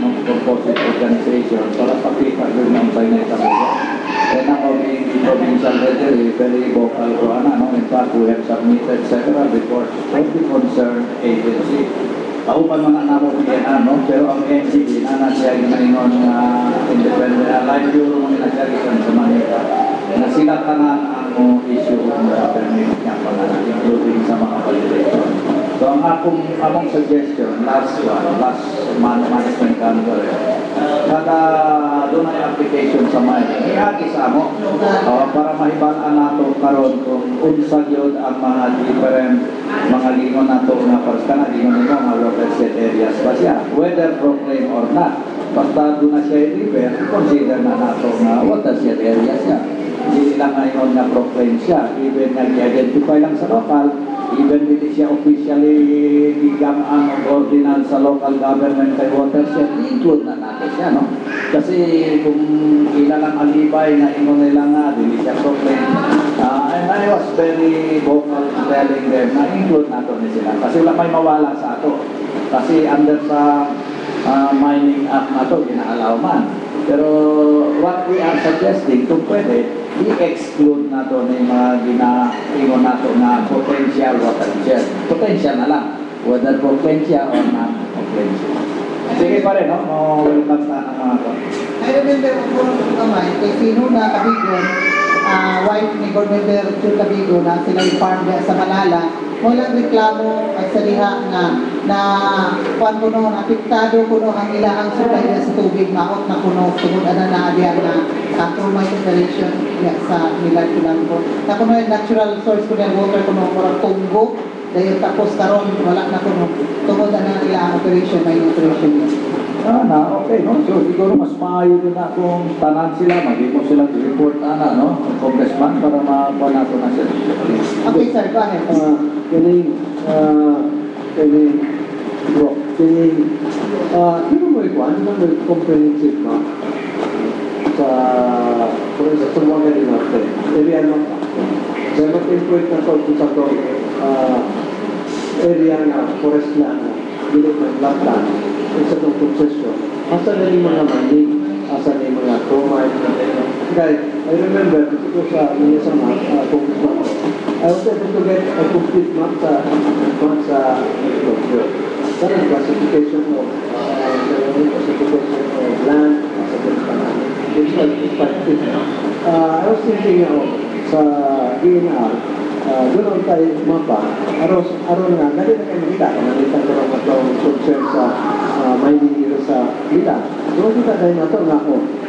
organization para pakita doon ng China Italia. And ako being the provincial leader, very vocal ko, no? In fact, we have submitted several reports from the concerned agency. Kaupan mga namo PNR, no? Pero ang NCB na nasiya ginaingon independent line bureau mga nagkarisan sa Manila na sila tanan ang issue sa permit niya pangalan, including sa mga validation. So ang among suggestion, last management council, kada doon ay application sa Manila, ihati sa amo para mahibalaan nato karon kung unsa yun ang mga different mga lingon nato nga pares na lingon nimo nga watershed areas ba siya, whether proclaim or not. Basta doon na siya i-refer, consider na nato nga watershed areas siya. Hindi lang ngayon na proclaim siya, even nag-identify lang sa local, even hindi siya officially gigamaan o ordinance sa local government kay watershed, include na natin siya, no? Kasi kung ilan ang alibay na ingon nila nga, hindi siya proclaim. And I was very vocal telling them na include nato ni sila. Kasi wala may mawala sa ato. Kasi under sa mining act na to, ginaalaw man. Pero what we are suggesting, kung pwede, i-exclude na to ng mga ginaingon na to na potential watershed. Potential na lang, whether potential or not potential. Sige pa rin, no? Welcome sa mga to. I remember po nung kamay, kay sino na Cabigon, wife ni Board Member Chul Cabigon na sila yung farm niya sa Malala, walang reklamo ay sa diha na kuan kuno apektado kuno ang ilang supply niya sa tubig maot na kuno tungod ana na diya na compromise operation niya sa Milan Kulanco. Na kuno yung natural source kuno yung water kuno murag tunggo dahil tapos karon wala na kuno tungod ana ilang operation may operation niya. Okay, no? So, siguro mas maayo din na kung tanan sila, mag-imo silang report no? Congressman, para mapanato na sila. Okay, sir, go ahead. Bro, ano mo ikuan? Ano mo comprehensive map? Sa mga ganyan natin. Area map. Kaya mag-input na to sa to area na forest land na bilik ng laptan sa itong proseso. Asa na yung mga mining, asa na yung mga chromite. Guys, I remember, ito sa Minnesota, Congressman, I was able to get a complete map sa classification of land, I was thinking sa DNR, doon tayo mapa, aron nga, dali na kayo makita, nalitan ko lang itong concern sa mining dito sa Mila. Doon kita dahil na ito nga,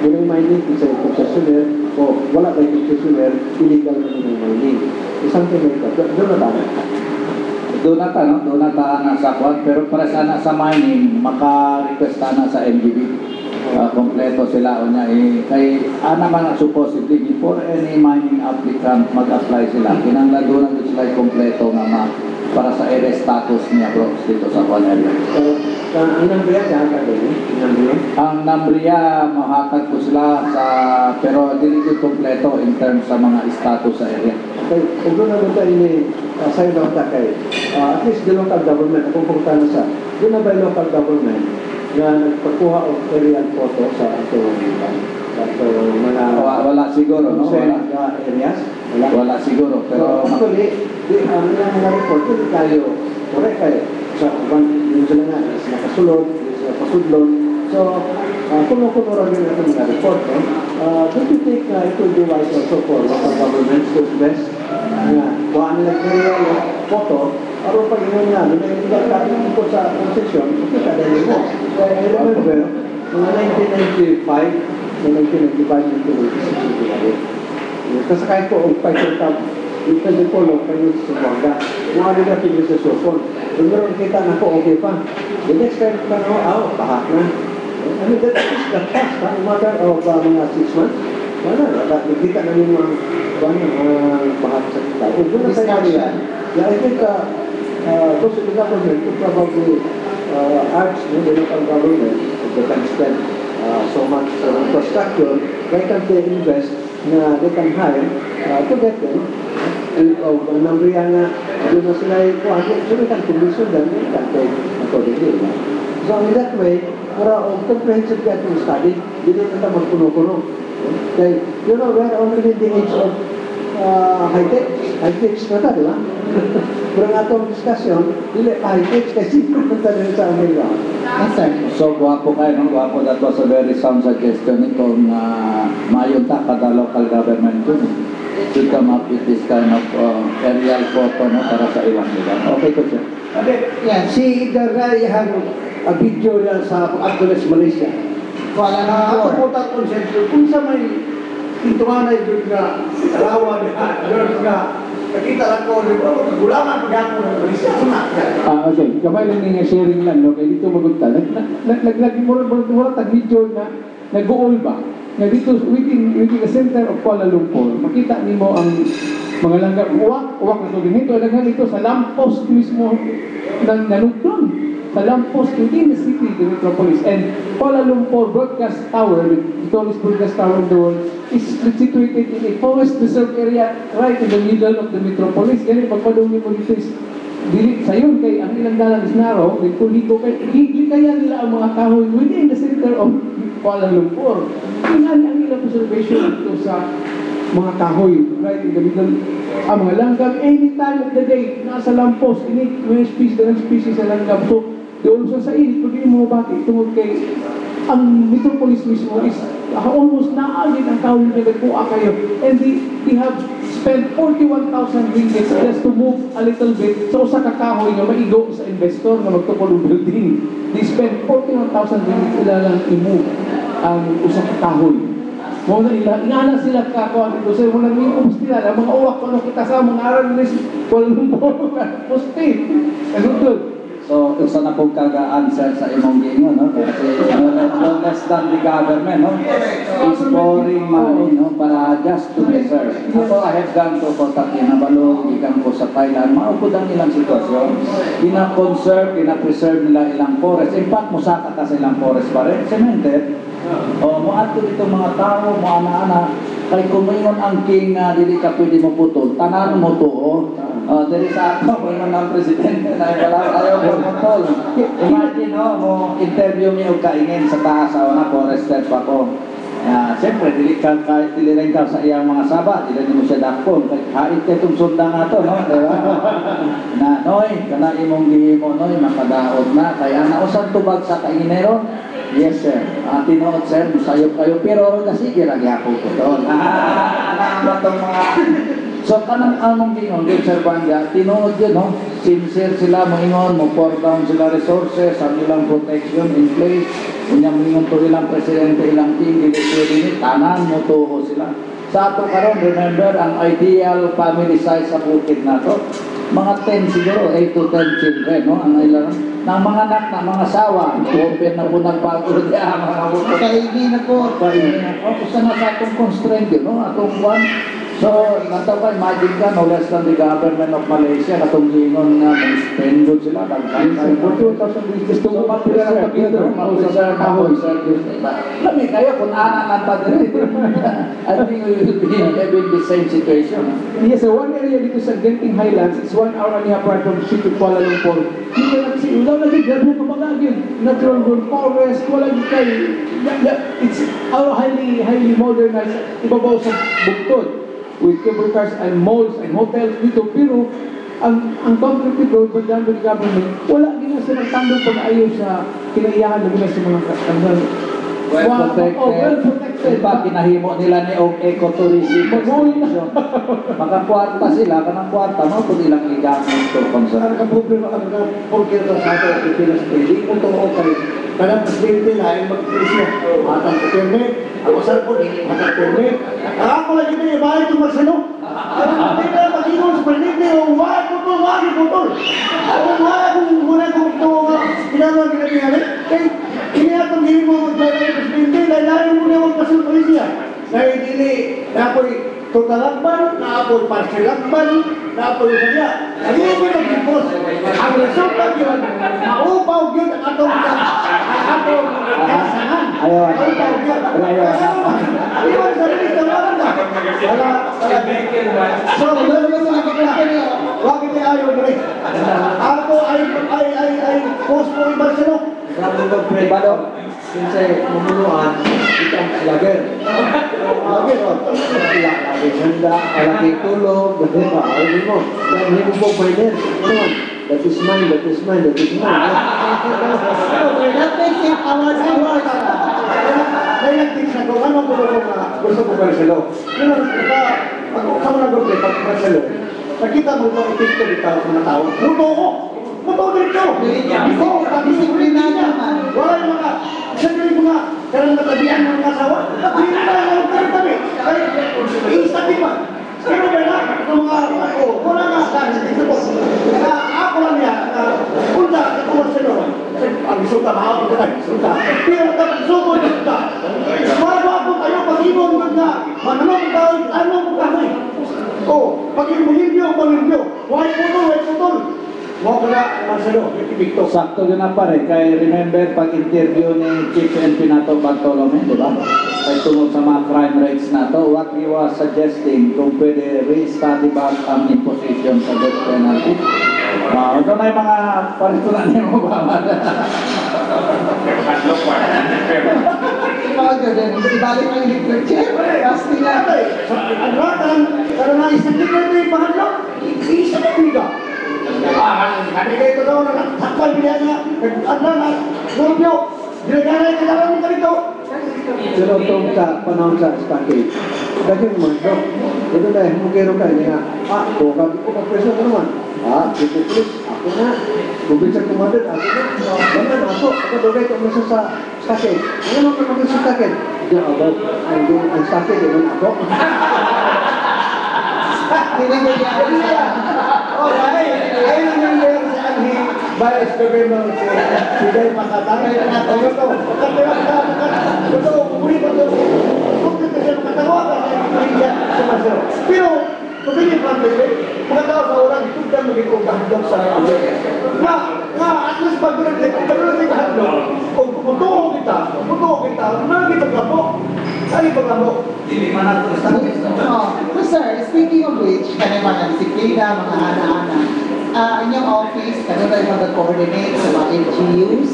yung mining isa yung concessionaire, o wala tayong concessionaire, illegal na yung mining. Isang like that. Doon na tayo. Doon na na sa kwan, pero para sana sa mining, maka-request na sa MGB. Kompleto sila o niya kay naman supposedly before any mining applicant mag-apply sila kinangladunan ko sila kompleto nga para sa area status niya bro dito sa kwan area. So, ang Nambriya jahatag din? Ang Nambriya mahatag ko sila sa pero dili ko kompleto in terms sa mga status sa area. Okay, kung doon na tayo ini sa'yo daw takay, at least the local government, kung pumunta na sa, doon na ba yung local government na nagpakuha o aerial photo sa mga wala siguro, no? Areas? Wala siguro, pero actually, ang mga report, hindi tayo, correct kayo, sa yung sila nga, nakasulod, pasudlod, so, kuno-kuno rin yung ating mga report, don't you think it will be wise also for local governments to invest kuhaan nila aerial photo, aron pag ingon nga, hindi ka po sa concession, hindi ka dahil mo. I remember, mga 1995, kasi kahit po, ang paisotap, yung pwede kayo sa Sumbanga, mga nila tigil sa Sopon. Kung meron kita na po, okay pa. The next time ka na, bahak na. I mean, that fast, matter of mga 6 months. Wala, nakikita na yung mga bahak sa kita. Doon na tayo yan. I think, those in the government could probably urge the local government, if they can spend so much infrastructure, why can't they invest na they can hire to get them? And Nambriya nga, doon na sila ikuhan, so they can commission them, they can take accordingly. So in that way, para comprehensive getting study, hindi na magpuno-puno. Okay, you know, we're already in the age of high-tech na ta, di ba? Pero ang atong discussion, dili high-tech kasi punta rin sa Amerika. Yes, sir. so guwapo kayo, no? Guwapo that was a very sound suggestion itong mayon ta kada local government to should come up with this kind of aerial photo no, para sa ilang nila. Okay ko siya. Okay, yeah, si Daray have a video yan sa Actores Malaysia. Wala na Ako po tatong sentro, kung sa may intuanay doon nga, rawa doon nga, nakita lang ko, di ba, magulaman pag ako ng Malaysia. Okay, kamay lang nga sharing lang, no? Kaya dito magunta. Naglagi mo tag-video na nag-uol ba? Nga dito, within the center of Kuala Lumpur, makita nimo ang mga langgam, uwak na ito ganito, langgam ito sa lamppost mismo ng nalugdon. Sa lamppost within the city, the metropolis. And Kuala Lumpur Broadcast Tower, the tallest broadcast tower in the world, is situated in a forest reserve area right in the middle of the metropolis. Kaya pagpadungin mo dito is dili sayon kay ang ilang dalan is narrow, then kung dito hindi kaya nila ang mga kahoy within the center of Kuala Lumpur. Tingnan ang ilang observation dito sa mga kahoy right in the middle. Ang mga langgam any time of the day nasa lampos, ini may species sa langgam. So doon sa init, pag mo bati tungod kay ang metropolis mismo is almost naagin ang kahoy na nagkuha kayo. And they have spent 41,000 ringgit just to move a little bit sa usa ka kahoy nga maigo sa investor nga magtukol og building. They spent 41,000 ringgit sila lang i-move ang usa ka kahoy. Mo na ingana sila kakuha dito sa mga naging sila ang mga uwak ano kita sa mga aral ni Kuala Lumpur poste. Ano to? So, isa na pong kaga-answer sa imong gingon, no? Kasi no less than the government, no? Is pouring money, no? Para just to preserve. Ako, I have gone to Kota Kinabalu, ikan ko sa Thailand, maupod ang ilang sitwasyon. Pina-conserve, pina-preserve nila ilang forest. In fact, musaka ka sa ilang forest pa rin. Cemented. O, muadto dito mga tao, mga ana-ana, kay kumingon ang king na dili ka pwede mo putol, tanan mo to, diri sa ako, kumingon ang presidente na wala ayaw mo putol. Imagine, mo interview mi og kaingin sa taas sa una, forester pa ko. Siyempre, dili rin ka sa iyang mga saba, dili mo siya dakpon, hait ka itong sundang ato, no? Diba? Na, noy, kana imong gihimo, noy, makadaod na, kaya nausan tubag sa kainero. Yes, sir. Tinood, sir, masayop kayo. Pero kasi giragyapon ko doon. Itong mga... So, kanang anong gingon, yung Sir Banja, tinood yun, no? Sincere sila, maingon, mo pour down sila resources, ang ilang protection in place, kunyang maingon to ilang presidente, ilang king, dili tanan mo tuho sila. Sa ato karon, remember, ang ideal family size sa bukid na to, mga 10 siguro, 8 to 10 children, no? Ang ilang ng mga anak na mga sawa, open na po nagpagod niya, mga buto. Kaigi na po. Kaigi na po. Kasi na sa atong constraint yun, no? Atong one. So, natawa, imagine ka, no less than the government of Malaysia, katong lingon nga, mag-spend doon sila, nagkakay. 42,000 ringgit to mapila ng kapito, mapila ng Lami kayo, kung anak nanta din, I think we will be having the same situation. Yes, so one area dito sa Genting Highlands, it's 1 hour and a half ride from city Kuala Lumpur. Dito na kasi, wala lagi, grabe ka magagin. Natural grown forest, wala lagi kayo. It's our highly modernized, ibabaw sa bugtod. With cable cars and malls and hotels dito. Pero, ang concrete road, bandang ng government, wala din na silang tandong pag-ayaw sa kinaiyahan na sa mga katandang. Well protected. Diba, kinahimo nila ni ecotourism. Makakwarta sila, kanang kwarta, no? Kung ilang ligamit to concern. Ang problema ang pagkira sa ato at Pilipinas, hindi mo ito okay. Kanang presidente na ay mag-presyo. Matang permit, ako sa po, matang permit. Ako lagi na yung bahay itong magsalo. Hindi na mag-ingon sa presidente, wag putol, wag putol. Kung muna kung ito, ginagawa ginagawa. Kaya, iniyatong hindi mo mag-bahay ng presidente, dahil mo na magpasul polisiya. Dahil dili, na ako'y totalakban, na ako'y parsilakban, na ako'y sadya. Hindi ko nag-impos. Ang resulta yun, maupaw yun ang atong kasanan. Ayaw. Ayaw, sarili ka naman na. So, wala naman sa nakakita. Bakit ay ayaw na rin? Ako ay post po iba sila. Privado, since mumunuan, itang lager. Lager, lagi handa, lagi tulog, alam mo, dahil mo po pwede. That is mine, that is mine, that is mine. That makes it ours. Kaya nag-tips na ko, ano gusto ko Marcelo? Yun ang kamo nag-group pag Marcelo. Nakita mo ito, i-tips ko dito sa mga tao. Muto ko! Muto dito! Ito, disiplina naman. Wala yung mga, sabihin ko nga, karang natabihan ng mga asawa. Hindi na yung tabi-tabi. Kaya, i-study pa. Pero ba na? Ang mga ako, wala nga sa dito po. Ako lang yan, punta, katuwa sa loob. Ang resulta, mahal ko na resulta. Pero kapag sumod ka, marwa po kayo, pag-ibon mo na, mananong tayo, ano mo kami? Oh, pag-ibon mo, white putol. Mo ko na, Marcelo, Victor. Sakto yun na pare, kaya remember pag-interview ni Chief NP nato Bartolome, di ba? Kaya tungkol sa mga crime rates na to, what he was suggesting kung pwede re-study back ang imposition sa death penalty. Ito na yung mga paritulan ni Obama. Hadlok pa. Ibalik ang literature. Kasi nga. Kalau na isang ligar na yung pahanap, isa na yung Hindi kayo ito daw na takpan niya na rubyo. Ginagana yung kailangan mo ganito. Pero itong sa panahon sa stockade, dahil naman, no? Ito na, mukero ka niya, kung preso ka naman, dito please, ako na. Kung bisa kumadat, ako na. Ganyan, ako dogay ka masa sa stockade. Ano naman ka mag-sa stockade? Diyan, ang stockade, yun ako. Oh, ay nangyayari sa anhi, Vice Governor si Day Makatang. Ito, muli pa ito. Kung ito siya makatawa ka, pero, pagkili pa ito, makatawa sa orang, ito ka maging kahandog sa amin. At least pag-ulit kahandog, kung putuho kita, nagi pagkapo. Ay, pagkapo. Hindi man natin sa So sir, speaking of which, kanya mga disiplina, mga ana-ana, inyong office, kanya tayo mag-coordinate sa mga LGUs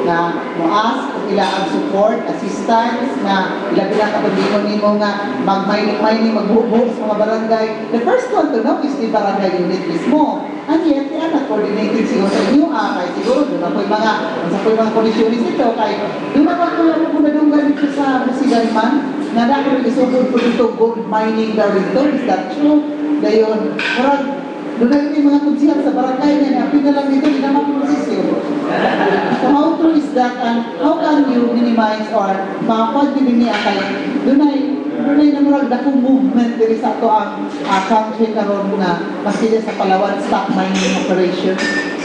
na mo-ask kung ila ang support, assistance, na ila-bila kapag-ingon nimo nga mag-mining, magbubuhos sa mga barangay. The first one to know is the barangay unit mismo. And yet, yan na-coordinated siguro sa inyo, kaya siguro doon na po yung mga kondisyonis nito, kaya doon na pagkula po na doon ganito sa Busigan man, na namin isugod po dito gold mining daw dito, is that true? Dayon, parang doon na yung mga kunsihal sa barangay na apin na lang dito, hindi naman prosesyo. So how true is that, and how can you minimize or makapag din niya kaya doon ay namurag dakong movement diri sa ato ang country karon na masila sa Palawan stock mining operation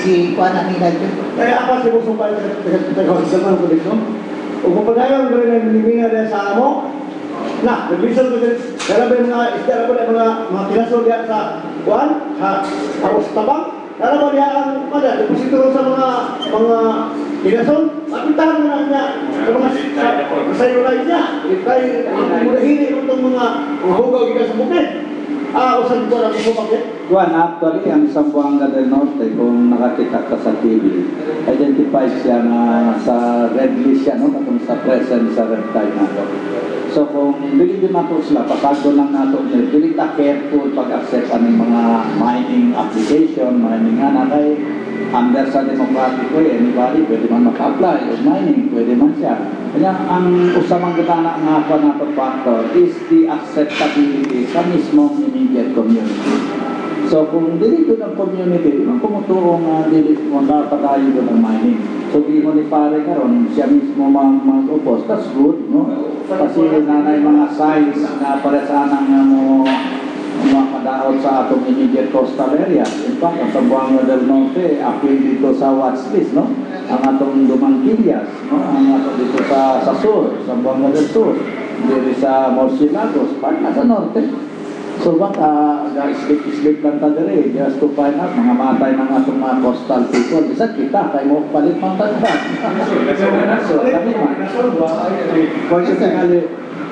di kuan nila dito. Kaya apa si Busong pa taga-taga ko dito? O kung padayon gawin ang liminga dahil sa amo, nag-listen ko din. Kaya ba yung mga istera ko na mga kinasol diyan sa kuan, sa Aros Tabang, kaya ba diyan ang deposito sa mga kinasol? Kapitahan mo na niya sa mga sayulay niya. Kaya mulahin itong mga hugaw kita sa bukid. Usan ko na gusto bakit? Juan, actually, ang Zamboanga del Norte, kung nakakita ka sa TV, identified siya na sa red list siya, no? Kung sa present sa red tide nato. So kung dili din nato sila, pasado lang nato, dili ta careful pag-accept ang mga mining application, mining kay under sa democratic way, anybody pwede man maka-apply o mining, pwede man siya. Kaya ang usamang gitana nga pa na factor is the acceptability sa mismong immediate community. So kung dili ko ng community, di man kumutuong dili mo dapat tayo doon ng mining. So di mo ni pare karon siya mismo mag-upos, that's good, no? Kasi nanay mga signs na paresanan nga mo mga kadaot sa atong immediate coastal area. In fact, ang Zamboanga del Norte, apil dito sa watchlist, no? Ang atong Dumangkillas, no? Ang atong dito sa Sur, Zamboanga del Sur, dito sa Morcilagos, part na sa Norte. So baka sleep lang tadere, just to find out, mga matay ng atong mga coastal people. Isa kita, kaya mo palit mang tagbat. So, kami man. Kung sa tingali,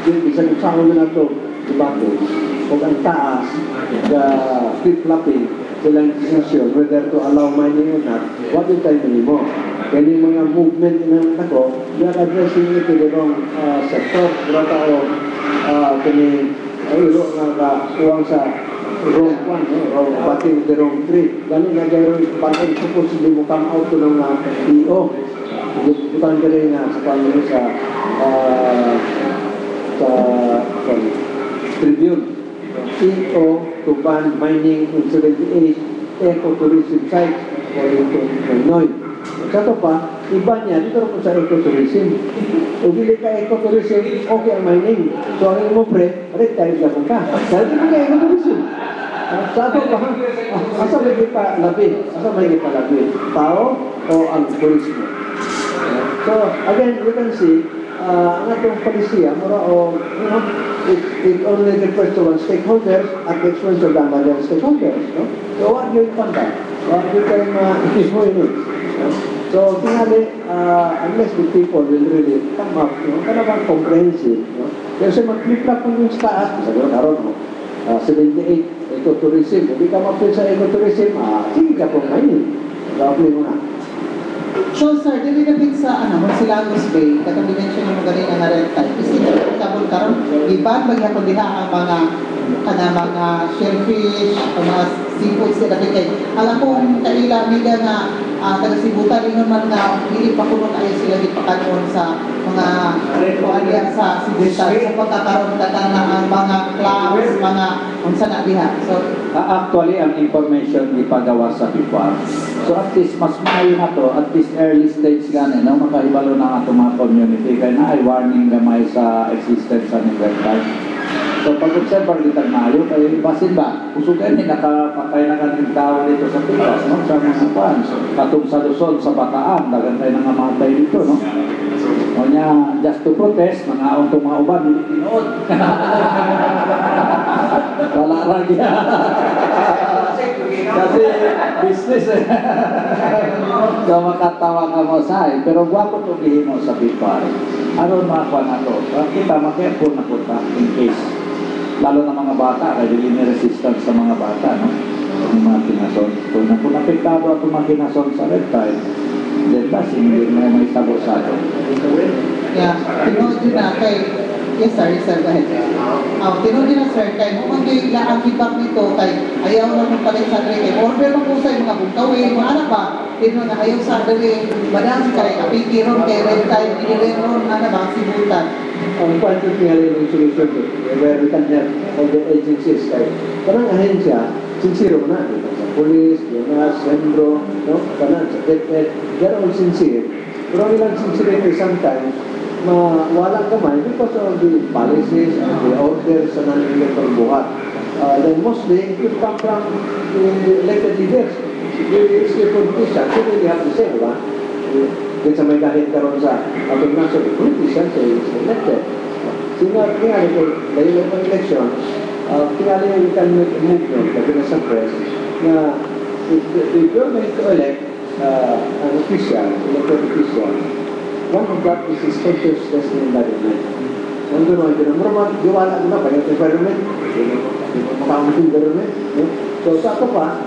isang usahan mo na ito, debate, kung ang taas, flip-flopping, silang decision whether to allow mining or not, what is time mo? Kaya yung mga movement ng ako, they are addressing it to the wrong sector. Wala tao, kami, ilo nga uwang sa wrong one, o batting the wrong tree. Ganun na gano'n, parang supposedly mo come out to ng EO. Butang galing nga sa panginoon sa Tribune. EO to ban mining in 78 ecotourism sites according to Illinois. Sa ito pa, iba niya, dito rin sa ecotourism. Kung hindi ka ecotourism, okay ang mining. So, ang mo pre, retire lang ka. Dahil hindi ka ecotourism. Sa ito pa, asa may pa labi? Asa may pa labi? Tao o ang tourism? So, again, you can see, ang atong palisiya, mura o, it only refers to one stakeholder at the expense of the other stakeholders. No? So, what do you conduct? What you can issue in it? So, finally, unless the people will really come up, kind of comprehensive. Kasi mag-flip-flop ng yung staat, sabi ko, karoon, 78, ecotourism. Hindi ka mapil sa ecotourism, sige ka pong ngayon. Gawin mo na. So sir, dili na bit sa Monsilagos Bay, katong dimension mo galing nga red tide. Kasi kabul karon iban magyapon diha ang mga shellfish, ang mga seafoods sila kay. Alam ko kaila mida nga taga Sibutan ingon man nga dili pa kuno ayo sila gipakanon sa mga kuan sa Sibutan sa pagkakaroon na ang mga clams, mga unsa na diha. So Actually, ang information ipagawa sa PIPAR. So at least, mas maayo na to, at least early stage gani, no? Makahibalo na ato mga community, kaya na ay warning gamay sa existence sa ng website. So pag-observe kita maayo, kaya basin ba? Usugan ni nakapatay na kaning tao dito sa Pipas, no? Sa mga fans, katong sa Luzon, sa Bataan, nagantay na ngamatay dito, no? O niya, just to protest, mga untong mga uban, hindi tinood. Wala ragi. Kasi business eh. So makatawa ka mo say, pero guwapo to mo sa Bipar. Aron makakuha na to. Kita makareful na po in case. Lalo na mga bata, kaya hindi may resistance sa mga bata, no? Yung mga kinason. Kung napiktado at mga kinason sa red tide, then kasi hindi may tabo sa ato. yeah, tinood din na kay yes sir, go ahead. Tinood din na sir, kay mo man yung ang feedback nito, kay ayaw na mong palit sa dali, kay order mo po sa mga bungkawin, mga anak ba, tinood na ayaw sa dali, madami kay apikiron, kay red tide, inireron, ba, Sibutan. Ang point of view ng solution to, where we can help all the agencies, kay parang ahensya, sincere na, sa police, DNR, Sendro, no? Kanan, sa DepEd, they're all sincere. Pero ilang sincerity sometimes, wala kamay because of the policies and the orders sa nangyayari pagbuhat. Then mostly, it will come from the elected leaders. It's the politicians, they really have to say, diba? Kaya sa may kahit karoon sa atong nasa politicians, is elected. Tingali ko, dahil may mga election, tingali we can make a movement, sabi na sa press, na if you're going to elect an official, elected official, one of that is his consciousness in environment. Nandun naman din, marumang diwala na ba yung environment? Hindi mo makakamit yung environment. So sa ito pa,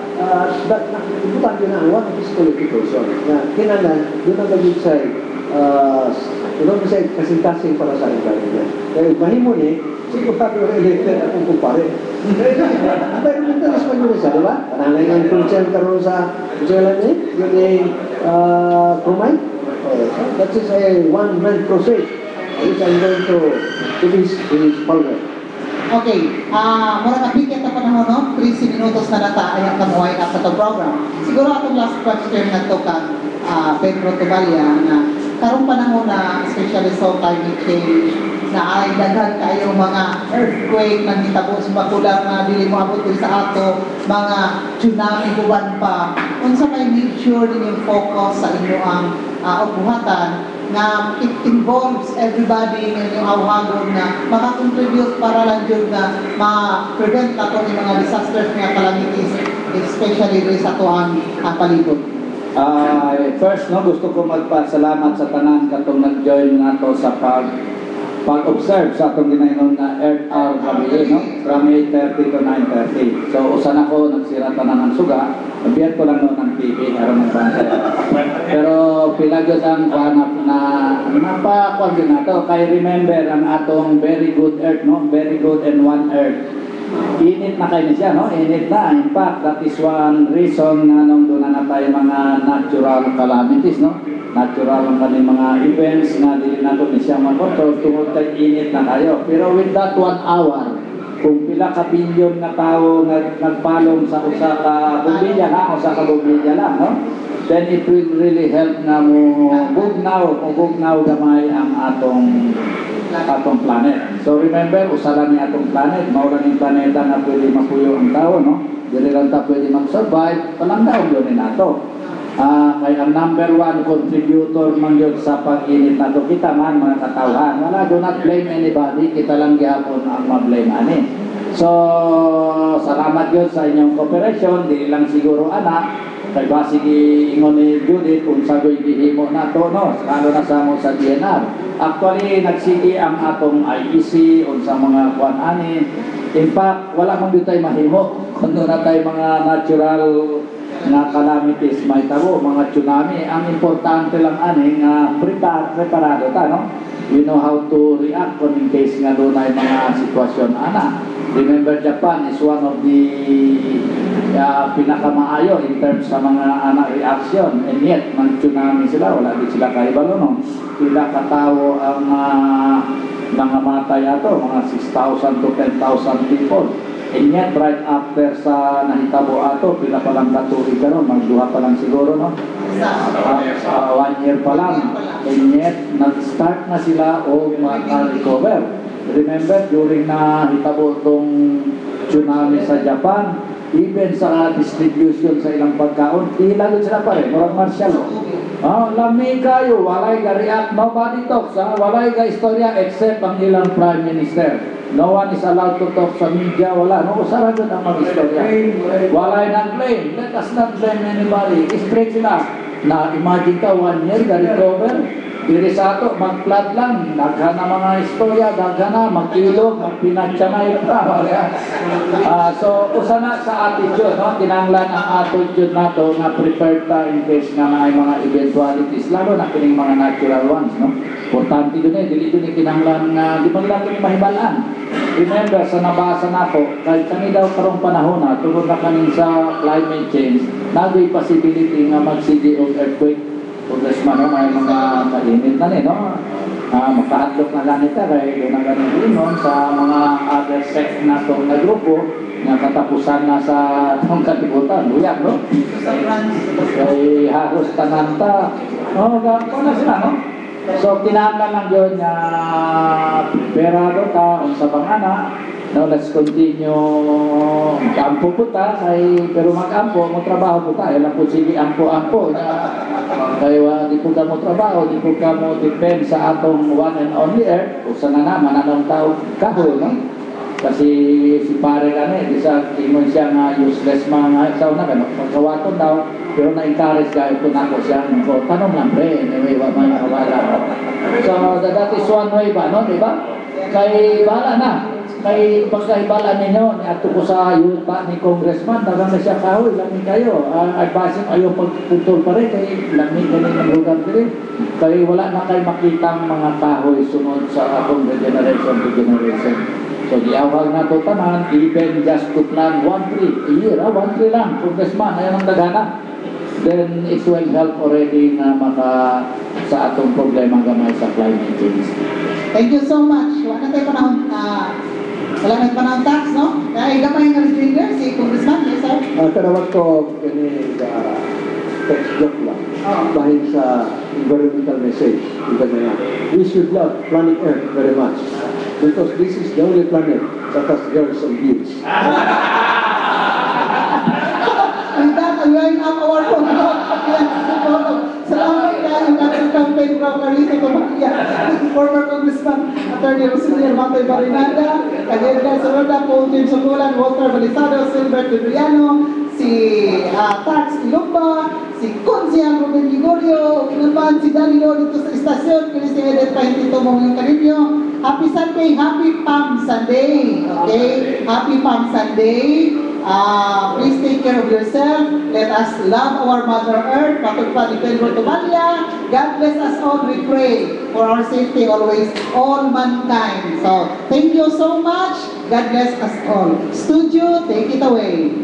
ibutan din na one of his qualifications na kinalan, doon ang gagawin sa doon sa kasing-kasing para sa environment. Kaya mahimo ni, sigurado yung elected at kung kumpare. Environmentalist pa yun siya, di ba? Kanangay ng consent karoon sa Jelan ni, yung Kumay. That is a one-man crusade which I'm going to finish his follower. Okay, mura kapikit na panahon, no? 13 minutos na nata ay ang kamuhay na sa itong program. Siguro atong last question na ito kang Pedro Tubalia na karong panahon na especially sa climate change na ay daghan kayo mga earthquake na hitabo sa bakulang na dili mo abot sa ato, mga tsunami uban pa. Unsa may make sure din yung focus sa inyo ang upuhatan na it involves everybody ng inyong awhagon na makakontribute para lang yun na ma-prevent ato ng mga disasters mga calamities, especially rin sa ito ang palibot. First, no, gusto ko magpasalamat sa tanan katong nag-join nato sa pag-observe sa atong ginainom na Earth Hour gabi, no? From 8:30 to 9:30. So, usan ako, nagsira tanan ng suga. Nabiyat ko lang noon ng TV, aron ng bantay. Pero pilagyo ang hanap na napakuan din nato. Kay remember ang atong very good Earth, no? Very good and one Earth. Init na kayo siya, no? Init na. In fact, that is one reason na nung doon na tayo mga natural calamities, no? Natural ang kanyang mga events na dili na ito siya makontrol tungkol kay init na kayo. Pero with that 1 hour, kung pila ka bilyon na tao nagpalong sa usa ka bumbilya lang, no? then it will really help na mo bugnaw gamay ang atong planet. So remember, usalan ni atong planet, maulan yung planeta na pwede mapuyo ang tao, no? Dili lang ta pwede mag-survive, palangdaw yun nato. Kaya ang number 1 contributor man yun sa pag-init nato kita man mga katawhan. Wala, do not blame anybody, kita lang gihapon ang ma-blame ani. So, salamat yun sa inyong cooperation, di lang siguro anak. Kaya basig ingon ni Judith kung sagoy gihimo na to, no? Lalo na sa mo sa DNR. Actually, nagsigi ang atong IEC o sa mga kuan ani. In fact, wala man dito tayo mahimo. Kung na tayo mga natural na calamities, may tabo, mga tsunami. Ang importante lang ani nga preparado ta, no? We know how to react kung in case nga doon ay mga sitwasyon ana. Remember, Japan is one of the pinakamaayo in terms sa mga anak reaction, and yet man tsunami sila, wala din sila kaibalo, no? Sila katawo ang mga matay ato, mga 6,000 to 10,000 people, and yet right after sa nahitabo ato, pila pa lang katuloy ka, no? Magduha pa lang siguro, no? 1 year pa lang, and yet nag-start na sila o maka-recover. Remember, during na hitabo itong tsunami sa Japan, even sa distribution sa ilang pagkaon, ilagot sila pa rin, murang martial. Lami kayo, walay ka react, nobody talks, walay ka istorya except ang ilang prime minister. No one is allowed to talk sa media, wala. No, usaragot ang mag-istorya. Walay nang blame, let us not blame anybody. Straight sila. Na imagine ka, 1 year, ka-recover. Diri sa ato, mag-flood lang, daghan na mga istorya, daghan na, mag-ilog, mag-pinatsanay pa. So, usa na sa attitude, no? Kinanglan ang attitude nato nga prepared ta in case nga may mga eventualities, lalo na kining mga natural ones, no? Importante dun dili dun kinanglan nga, di man lang kini mahibalaan. Remember, sa nabasa nako, kahit kani daw karong panahon na, tungod na kanin sa climate change, nagay possibility nga mag-CD of earthquake. Congressman, no, may mga mainit na rin, no? Makahatlok na lang ito, kaya doon ang ganun inon sa mga other sect na itong na grupo na katapusan na sa itong katibutan. Buyak, no? Kaya haros tananta. Gano'n na sila, no? So, kinaka lang yun na preparado ka sa bangana. No, let's continue mag-ampo po ta, pero mag-ampo, mo trabaho po ta. Alam po, sige, ampo-ampo. Kaya di po ka mo trabaho, di po ka mo depend sa atong one and only earth. O sana naman, anong tao kahoy, no? Kasi si pare ka di sa ingon siya nga useless mga isaw na gano'n. Pagkawaton daw, pero na-encourage ka, ito na ako siya. Tanong lang, pre, anyway, may nakawala. So, that is one way ba, no? Diba? Kay bala na. Kay pagkahibala ninyo, ato ko sa yuta ni Congressman, dagang na siya kahoy, lamig kayo. Advising ayaw pagputol pa rin, kay lamig galing ng lugar din. Kaya wala na kayo makitang mga kahoy sunod sa atong generation to generation. So, diawag na ito tanan, even just to plant 1 tree a year, 1 tree lang, Congressman, ayaw ng dagana. Then it will help already na sa atong problema gamay sa climate change. Thank you so much. Wala na tayo panahon, wala na panahon tax, no? Kaya gamay nga rin si Congressman, yes sir? Kanawag ko, text joke lang. Dahil sa environmental message, iba na yan. We should love planet Earth very much. Because this is the only planet that has girls and views. With that, I'm going up our photo. Salamat kayo ng campaign from Carito Tomakia, former Congressman Attorney Rosilio Matoy Barinada, Kagenda Saroda, Paul James Socolan, Walter Balisado, Silbert Libriano, si Tax Ilumba, si Consian Ruben Ligorio, Kinupan, si Danilo dito sa istasyon, kini si Edith Pahintito Mong Caribio. Happy Sunday, Happy Palm Sunday, okay? Happy Palm Sunday. Please take care of yourself. Let us love our Mother Earth. Patugpa ni Pedro Tumalia. God bless us all. We pray for our safety always, all mankind. So, thank you so much. God bless us all. Studio, take it away.